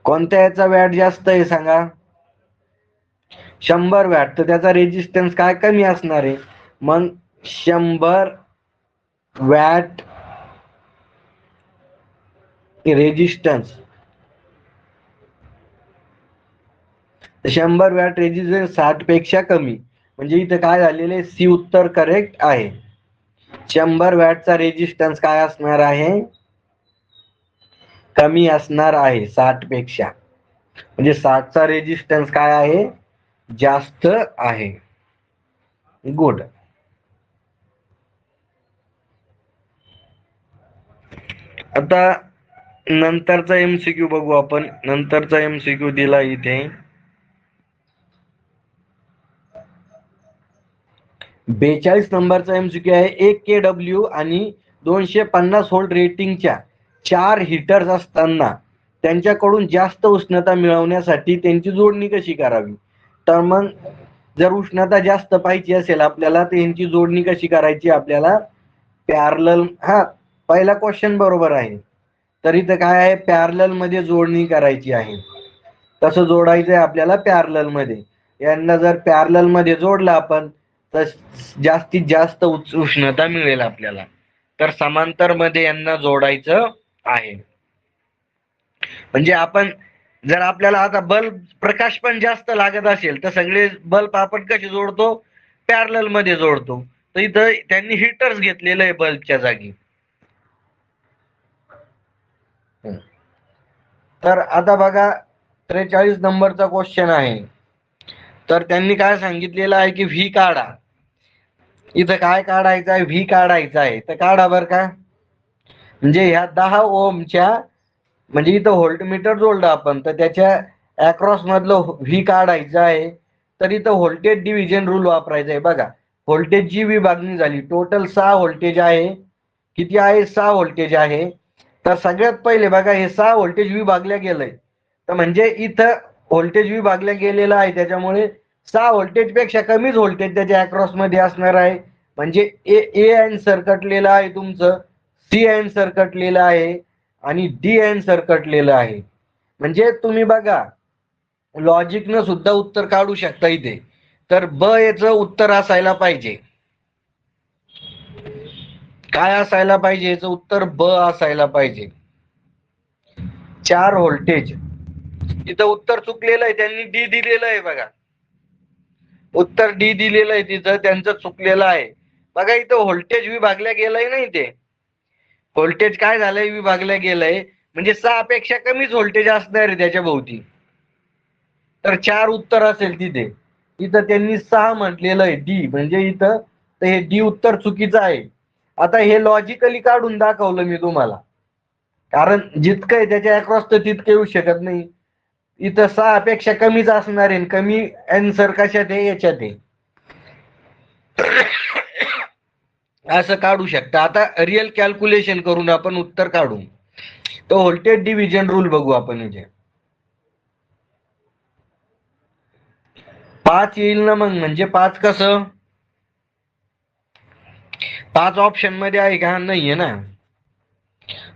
कोणत्या याचा वॅट जास्त आहे सांगा. 100 वॅट, तर त्याचा रेजिस्टन्स काय कमी असणार आहे. मग 100 वॅट रेजिस्टन्स, 100 वॅट रेजिस्टन्स 60 पेक्षा कमी, म्हणजे इथं काय झालेले, सी उत्तर करेक्ट आहे. 100 वॅटचा रेजिस्टन्स काय असणार आहे, कमी असणार आहे 60 पेक्षा, म्हणजे 60 चा रेजिस्टन्स काय आहे, जास्त आहे. गुड. आता नंतरचा एमसीक्यू बघू आपण. नंतरचा एमसीक्यू दिला इथे, 42 नंबरचा एमसीक्यू आहे. 1 केडब्ल्यू आणि 250 व्होल्ट रेटिंगच्या 4 हीटर्स असताना त्यांच्याकडून जास्त उष्णता मिळवण्यासाठी त्यांची जोडणी कशी करावी. तर मग जर उष्णता जास्त पाहिजे असेल आपल्याला, तर यांची जोडणी कशी करायची आपल्याला, पॅरलल. हा, पहिला क्वेश्चन बरोबर आहे. तर इथं काय आहे, पॅरलल मध्ये जोडणी करायची आहे. कसं जोडायचंय आपल्याला, पॅरलल मध्ये. यांना जर पॅरलल मध्ये जोडलं आपण, तर जास्तीत जास्त उष्णता मिळेल आपल्याला. तर समांतर मध्ये यांना जोडायचं आहे. म्हणजे आपण जर आपल्याला आता बल्ब प्रकाश पण जास्त लागत असेल, तर सगळे बल्ब आपण कसे जोडतो, पॅरलल मध्ये जोडतो. तर इथं त्यांनी हीटर्स घेतलेलं आहे बल्बच्या जागी. तर आता बघा 43 नंबरचा क्वेश्चन आहे. तर त्यांनी काय सांगितलेलं आहे की व्ही काढा. इथं काय काढायचं आहे, व्ही काढायचा आहे. तर काढा बर का. म्हणजे ह्या 10 ओमच्या म्हणजे इथं व्होल्टमीटर जोडलं आपण तर त्याच्या अक्रॉस मधलं व्ही काढायचं आहे, तर इथं व्होल्टेज डिव्हिजन रूल वापरायचा आहे. बघा व्होल्टेजची विभागणी झाली, टोटल 6 व्होल्टेज आहे. किती आहे? 6 व्होल्टेज आहे. तर सगळ्यात पहिले बघा हे 6 व्होल्टेज विभागल्या गेलंय, तर म्हणजे इथं व्होल्टेज विभागल्या गेलेलं आहे, त्याच्यामुळे 6 व्होल्टेज पेक्षा कमीच व्होल्टेज त्याच्या अक्रॉस मध्ये असणार आहे. म्हणजे ए एन सरकटलेलं आहे तुमचं, सी एन सरकटलेलं आहे आणि डी एन सरकटलेलं आहे. म्हणजे तुम्ही बघा लॉजिकनं सुद्धा उत्तर काढू शकता इथे. तर ब याचं उत्तर असायला पाहिजे. काय असायला पाहिजे? याचं उत्तर ब असायला पाहिजे. 4 व्होल्टेज. इथं उत्तर चुकलेलं आहे, त्यांनी डी दिलेलं आहे. बघा उत्तर डी दिलेलं आहे, तिथं त्यांचं चुकलेलं आहे. बघा इथं व्होल्टेज विभागल्या गेलंय ना, इथे व्होल्टेज काय झालंय? विभागल्या गेलंय, म्हणजे 6 पेक्षा कमीच व्होल्टेज असणार आहे त्याच्या भोवती. तर 4 उत्तर असेल तिथे. इथं त्यांनी 6 म्हटलेलं आहे डी, म्हणजे इथं तर हे डी उत्तर चुकीचं आहे. आता हे लॉजिकली काढून दाखवलं मी तुम्हाला, कारण जितकं आहे त्याच्या अक्रॉस तर तितकं येऊ शकत नाही. इथं 6 पेक्षा कमीच असणार आहे. कमी आन्सर कशात आहे? याच्यात आहे. असं काढू शकता. आता रिअल कॅल्क्युलेशन करून आपण उत्तर काढू. तो व्होल्टेज डिव्हिजन रूल बघू आपण. इथे 5 येईल ना मग, म्हणजे 5 कसं? 5 ऑप्शन मध्ये आहे का? नाहीये ना.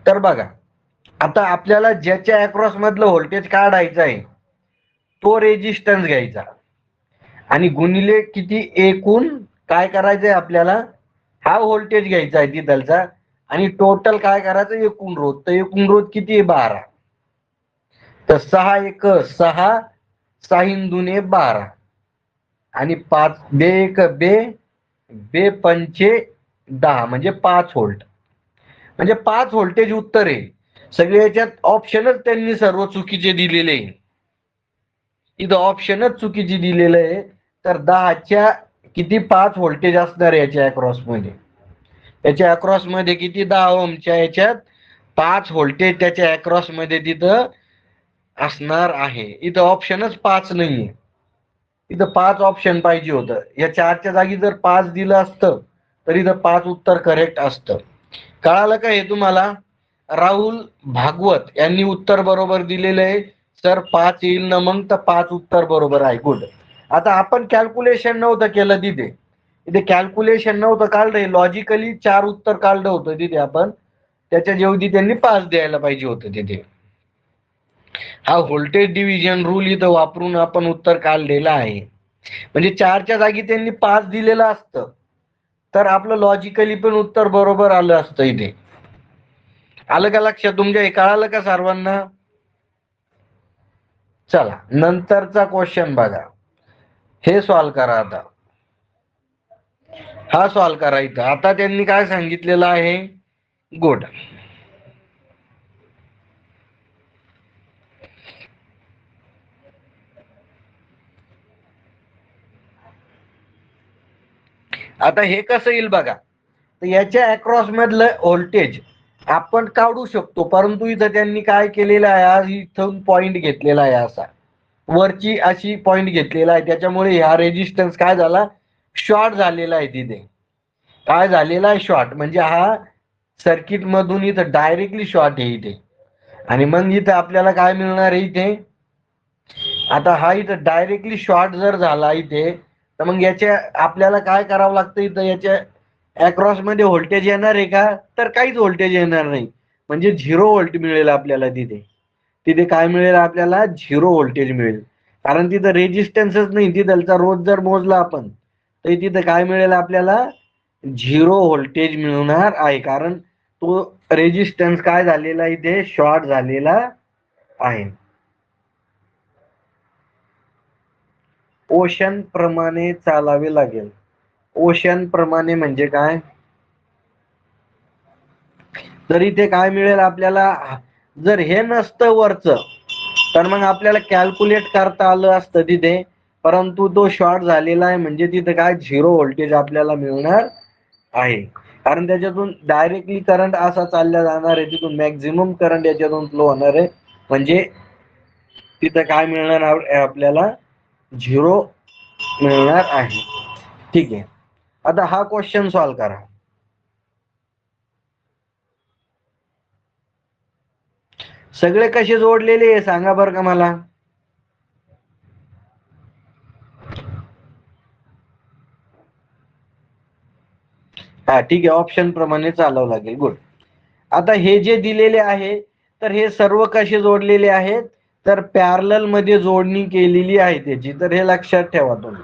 तर बघा आता आपल्याला ज्याच्या अक्रॉस मधलं व्होल्टेज काढायचं आहे तो रेजिस्टन्स घ्यायचा आणि गुणिले किती एकूण काय करायचंय आपल्याला? हा व्होल्टेज घ्यायचा आहे तिथलचा आणि टोटल काय करायचं? एकूण रोध. तर एकूण रोध किती आहे? 12. तर 6 एक 6, 6 दुने 12 आणि 5 बे एक बे, बे पंचे 10, म्हणजे 5 व्होल्ट. म्हणजे 5 व्होल्टेज उत्तर आहे. सगळे याच्यात ऑप्शनच त्यांनी सर्व चुकीचे दिलेले आहे. इथं ऑप्शनच चुकीची दिलेलं आहे. तर 10च्या किती 5 व्होल्टेज असणार याच्या अक्रॉस मध्ये? याच्या अक्रॉस मध्ये किती? 10 ओमच्या याच्यात 5 व्होल्टेज त्याच्या अक्रॉस मध्ये तिथं असणार आहे. इथं ऑप्शनच 5 नाहीये. इथं 5 ऑप्शन पाहिजे होतं. या 4च्या जागी जर 5 दिलं असतं तर इथं 5 उत्तर करेक्ट असतं. कळालं का हे तुम्हाला? राहुल भागवत यांनी उत्तर बरोबर दिलेलं आहे. सर 5 येईल ना मग, तर 5 उत्तर बरोबर आहे. गुड. आता आपण कॅल्क्युलेशन नव्हतं केलं तिथे. इथे कॅल्क्युलेशन नव्हतं काढलं, लॉजिकली 4 उत्तर काढलं होतं तिथे आपण. त्याच्या जेवढी त्यांनी 5 द्यायला पाहिजे होतं तिथे. हा व्होल्टेज डिव्हिजन रूल इथं वापरून आपण उत्तर काढलेलं आहे. म्हणजे 4च्या जागी त्यांनी 5 दिलेलं असतं तर आपलं लॉजिकली पण उत्तर बरोबर आलं असतं इथे. आलं का लक्षात तुमच्या? हे कळालं का सर्वांना? चला नंतरचा क्वेश्चन बघा. हे सॉल्व करा. आता हा सॉल्व करायचा. आता त्यांनी काय सांगितलेलं आहे? गुड. आता हे कसं येईल बघा. तर याच्या अक्रॉस मधलं व्होल्टेज आपण काढू शकतो, परंतु इथं त्यांनी काय केलेलं आहे? आज इथून पॉइंट घेतलेला आहे, असा वरची अशी पॉइंट घेतलेला आहे. त्याच्यामुळे हा रेजिस्टन्स काय झाला? शॉर्ट झालेला आहे. तिथे काय झालेला आहे? शॉर्ट. म्हणजे हा सर्किट मधून इथं डायरेक्टली शॉर्ट आहे इथे. आणि मग इथं आपल्याला काय मिळणार आहे? इथे आता हा इथं डायरेक्टली शॉर्ट जर झाला इथे, तर मग याच्या आपल्याला काय करावं लागतं? इथं याच्या अक्रॉस मध्ये व्होल्टेज येणार आहे का? तर काहीच व्होल्टेज येणार नाही. म्हणजे 0 व्होल्ट मिळेल आपल्याला तिथे. तिथे काय मिळेल आपल्याला? 0 व्होल्टेज मिळेल. कारण तिथं रेजिस्टन्सच नाही. तिथलचा रोध जर मोजला आपण तर तिथं काय मिळेल आपल्याला? 0 व्होल्टेज मिळणार आहे. कारण तो रेजिस्टन्स काय झालेला इथे? शॉर्ट झालेला आहे. ओशन प्रमाणे चालावे लागेल. ओशन प्रमाणे म्हणजे काय? तर इथे काय मिळेल आपल्याला? जर हे नसतं वरचं तर मग आपल्याला कॅल्क्युलेट करता आलं असतं तिथे, परंतु तो शॉर्ट झालेला आहे म्हणजे तिथे काय 0 व्होल्टेज आपल्याला मिळणार आहे. कारण त्याच्यातून डायरेक्टली करंट असा चालला जाणार आहे, तिथून मॅक्झिमम करंट याच्यातून फ्लो होणार आहे, म्हणजे तिथं काय मिळणार आपल्याला, 0 मिळणार आहे. ठीक आहे, आता हा क्वेश्चन सॉल्व्ह करा. सगळे कसे जोडलेले आहे सांगा बरं का मला. हा ठीक आहे, ऑप्शन प्रमाणे चालावं लागेल. गुड. आता हे जे दिलेले आहे, तर हे सर्व कसे जोडलेले आहेत, तर पॅरलल मध्ये जोडणी केलेली आहे त्याची. तर हे लक्षात ठेवा तुम्ही,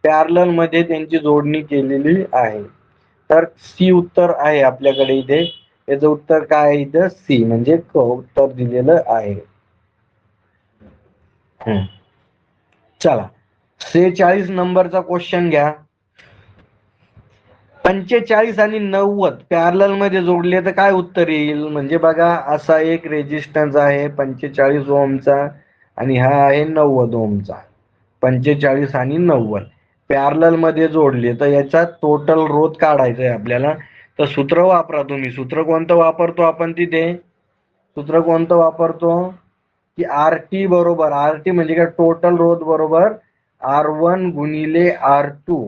पॅरलल मध्ये त्यांची जोडणी केलेली आहे. तर सी उत्तर आहे आपल्याकडे इथे. याचं उत्तर काय आहे इथं, सी म्हणजे उत्तर दिलेलं आहे. चला 46 नंबरचा क्वेश्चन घ्या. 45 आणि 90 पॅरलल मध्ये जोडले तर काय उत्तर येईल, म्हणजे बघा असा एक रेजिस्टन्स आहे 45 ओमचा आणि हा आहे 90 ओमचा. 45 आणि 90 पॅरलल मध्ये जोडले तर याचा टोटल रोध काढायचा आहे आपल्याला. तर सूत्र वापरा तुम्ही. सूत्र कोणतं वापरतो आपण तिथे, सूत्र कोणतं वापरतो की आर टी बरोबर, आर टी म्हणजे काय, टोटल रोध बरोबर R1 गुणिले R2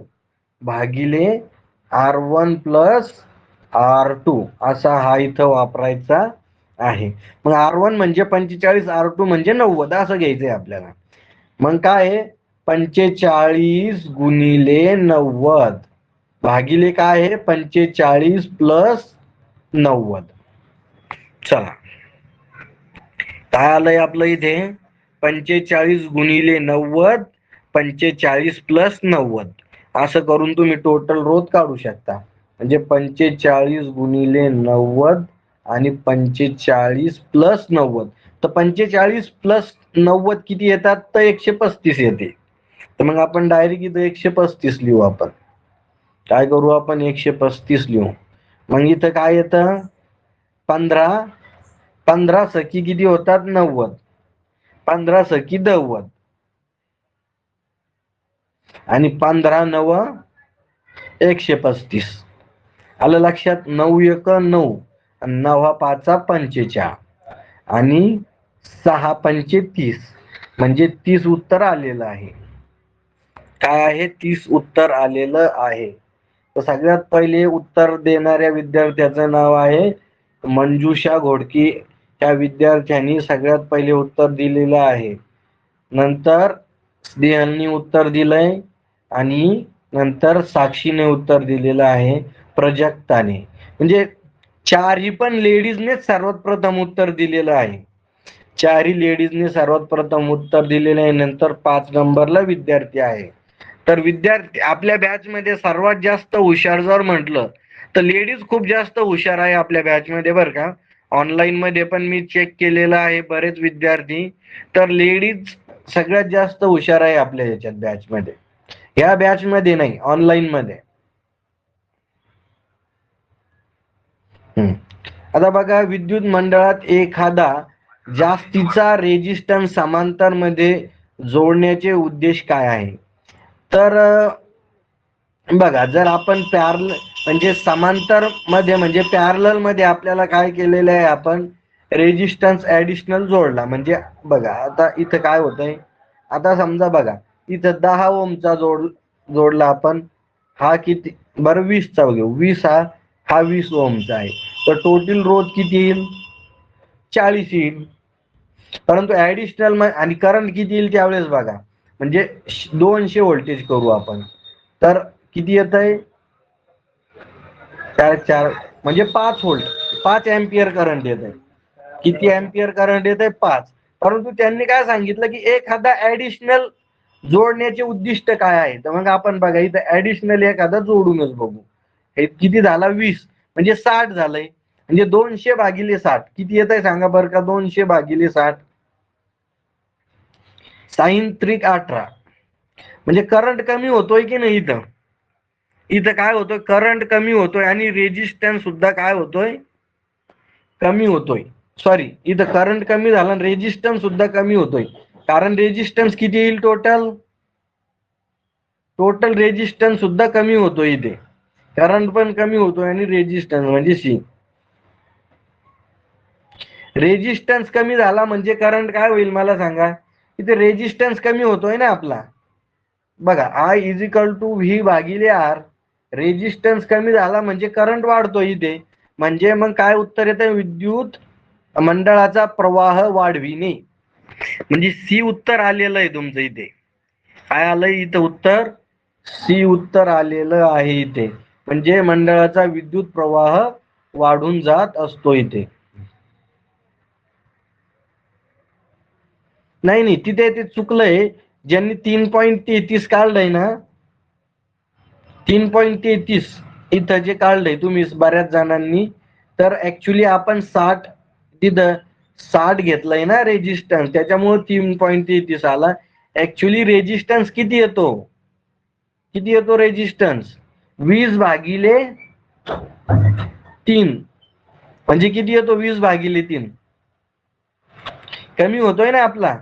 भागिले R1 प्लस R2 असा हा इथं वापरायचा आहे. मग R1 म्हणजे 45, R2 म्हणजे 90 असं घ्यायचंय आपल्याला. मग काय आहे, 45 गुणिले 90 भागिले काय आहे, 45 प्लस 90. चला काय आलंय आपलं इथे, 45 गुणिले 90, 45 प्लस 90 असं करून तुम्ही टोटल रोध काढू शकता. म्हणजे 45 गुणिले 90 आणि 45 प्लस 90. तर 45 प्लस 90 किती येतात, तर 135 येते. तर मग आपण डायरेक्ट इथं 135 लिहू. आपण काय करू, आपण 135 लिहू. मग इथं काय येतं, 15, 15 सकी किती होतात, 90, 15 सकी 90 आणि 15 9 135. आलं लक्षात. 9 1 9 आणि 9 5 45 आणि 6 5 30 म्हणजे 30 उत्तर आलेलं आहे. काय आहे, 30 उत्तर आलेलं आहे. तर सगळ्यात पहिले उत्तर देणाऱ्या विद्यार्थ्याचं नाव आहे मंजुषा घोडकी. त्या विद्यार्थ्यांनी सगळ्यात पहिले उत्तर दिलेलं आहे. नंतर स्नेहलनी उत्तर दिलंय आणि नंतर साक्षीने उत्तर दिलेलं आहे, प्रजक्ताने. म्हणजे चारही पण लेडीजनेच सर्वात प्रथम उत्तर दिलेलं आहे. चारही लेडीजने सर्वात प्रथम उत्तर दिलेलं आहे. नंतर 5 नंबरला विद्यार्थी आहे. तर विद्यार्थी आपल्या बॅच मध्ये सर्वात जास्त हुशार जर म्हटलं तर लेडीज खूप जास्त हुशार आहे आपल्या बॅच मध्ये बरं का. ऑनलाईन मध्ये पण मी चेक केलेलं आहे बरेच विद्यार्थी, तर लेडीज सगळ्यात जास्त हुशार आहे आपल्या याच्यात बॅच मध्ये. ह्या बॅच मध्ये नाही, ऑनलाईन मध्ये. आता बघा, विद्युत मंडळात एखादा जास्तीचा रेजिस्टन्स समांतर मध्ये जोडण्याचे उद्देश काय आहे. तर बघा, जर आपण पॅरल म्हणजे समांतर मध्ये म्हणजे पॅरलल मध्ये आपल्याला काय केलेलं आहे, आपण रेजिस्टन्स ऍडिशनल जोडला. म्हणजे बघा आता इथं काय होतंय, आता समजा बघा इथं 10 ओमचा जोडला आपण. हा किती बरं, 20चा घेऊ. 20 हा 20 ओमचा आहे. तर टोटल रोध किती येईल, 40 येईल. परंतु ऍडिशनल आणि करंट किती येईल त्यावेळेस बघा, म्हणजे 200 व्होल्टेज करू आपण. तर किती येत आहे, 4 4 म्हणजे 5 व्होल्ट, 5 एम्पियर करंट येत आहे. किती एम्पियर करंट येत आहे, 5. परंतु त्यांनी काय सांगितलं की एखादा ऍडिशनल जोडण्याचे उद्दिष्ट काय आहे. तर मग आपण बघा इथं ऍडिशनल एखादा जोडूनच बघू. हे किती झाला, 20 म्हणजे 60 झालंय. म्हणजे 200 भागिले 60 किती येत आहे सांगा बरं का, 200 भागिले 60 साइन त्रिक 18. म्हणजे करंट कमी होतोय की नाही इथं, इथं काय होतोय, करंट कमी होतोय आणि रेजिस्टन्स सुद्धा काय होतोय, कमी होतोय. सॉरी, इथं करंट कमी झाला आणि रेजिस्टन्स सुद्धा कमी होतोय. कारण रेजिस्टन्स किती येईल, टोटल रेजिस्टन्स सुद्धा कमी होतो इथे. करंट पण कमी होतोय आणि रेजिस्टन्स म्हणजे सी. रेजिस्टन्स कमी झाला म्हणजे करंट काय होईल मला सांगा. इथे रेजिस्टन्स कमी होतोय ना आपला. बघा I is equal to V भागिले आर. रेजिस्टन्स कमी झाला म्हणजे करंट वाढतो इथे. म्हणजे मग काय उत्तर येतं, विद्युत मंडळाचा प्रवाह वाढविणे. म्हणजे सी उत्तर आलेलं आहे तुमचं इथे. काय आलंय इथं उत्तर, सी उत्तर आलेलं आहे इथे. म्हणजे मंडळाचा विद्युत प्रवाह वाढून जात असतो इथे. नाही नाही, तिथे ते चुकलंय. ज्यांनी 3.33 काढलंय ना, 3.33 इथं जे काढलंय तुम्ही बऱ्याच जणांनी, तर ऍक्च्युली आपण 60 तिथं 60 घेतलंय ना रेजिस्टन्स, त्याच्यामुळे 3.33 आला. ऍक्च्युली रेजिस्टन्स किती येतो, किती येतो रेजिस्टन्स, 20/3. म्हणजे किती येतो 20/3. कमी होतोय ना आपला.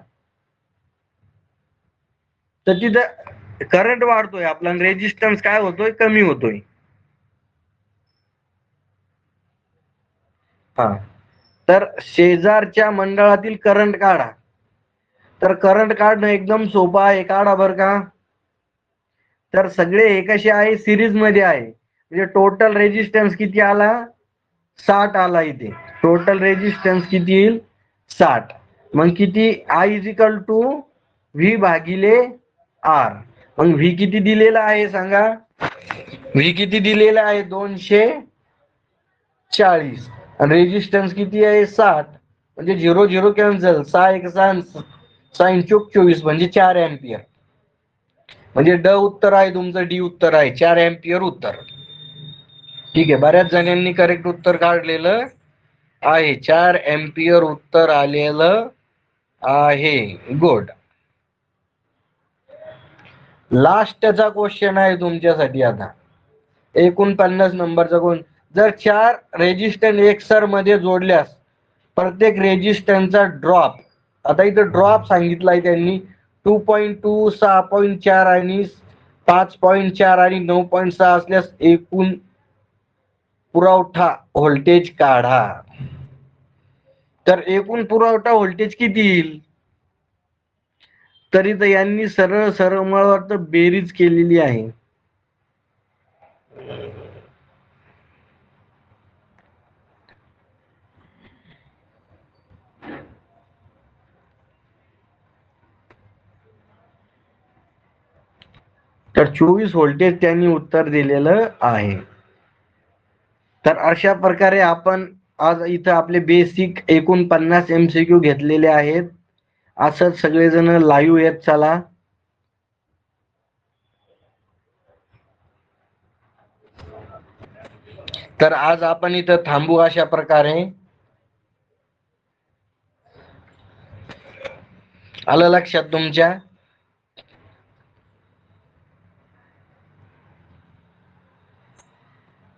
तर तिथं करंट वाढतोय आपला, रेजिस्टन्स काय होतोय, कमी होतोय. हा, तर शेजारच्या मंडळातील करंट काढा. तर करंट काढणं एकदम सोपं आहे, काढा बरं का. तर सगळे हे कसे आहे, सिरीज मध्ये आहे. म्हणजे टोटल रेजिस्टन्स किती आला, 60 आला इथे. टोटल रेजिस्टन्स किती येईल, 60. मग किती, I is equal to V भागिले आर. मग व्ही किती दिलेला आहे सांगा, व्ही किती दिलेला आहे, 240. आणि रेजिस्टन्स किती आहे, 60. म्हणजे 0 0 कॅन्सल, 6 1 6, 6 चोक 24 म्हणजे 4 एम्पियर. म्हणजे ड उत्तर आहे तुमचं, डी उत्तर आहे, 4 एम्पियर उत्तर. ठीक आहे, बऱ्याच जणांनी करेक्ट उत्तर काढलेलं आहे, 4 एम्पियर उत्तर आलेलं आहे. गुड. लास्टचा क्वेश्चन आहे तुमच्यासाठी आता, 49 नंबरचा कोण. जर 4 रेजिस्टन्स एकसर मध्ये जोडल्यास प्रत्येक रेजिस्टन्सचा ड्रॉप, आता इथं ड्रॉप सांगितलाय त्यांनी 2.2, 6.4 आणि 5.4 आणि 9.6 असल्यास एकूण पुरवठा व्होल्टेज काढा. तर एकूण पुरवठा व्होल्टेज किती येईल, तरी तर यांनी सरळ सरळ मला वाटतं बेरीज केलेली आहे. तर 24 व्होल्टेज त्यांनी उत्तर दिलेलं आहे. तर अशा प्रकारे आपण आज इथं आपले बेसिक 49 MCQ घेतलेले आहेत. असंच सगळेजण लाईव्ह येत चला. तर आज आपण इथं थांबू अशा प्रकारे. आलं लक्षात तुमच्या.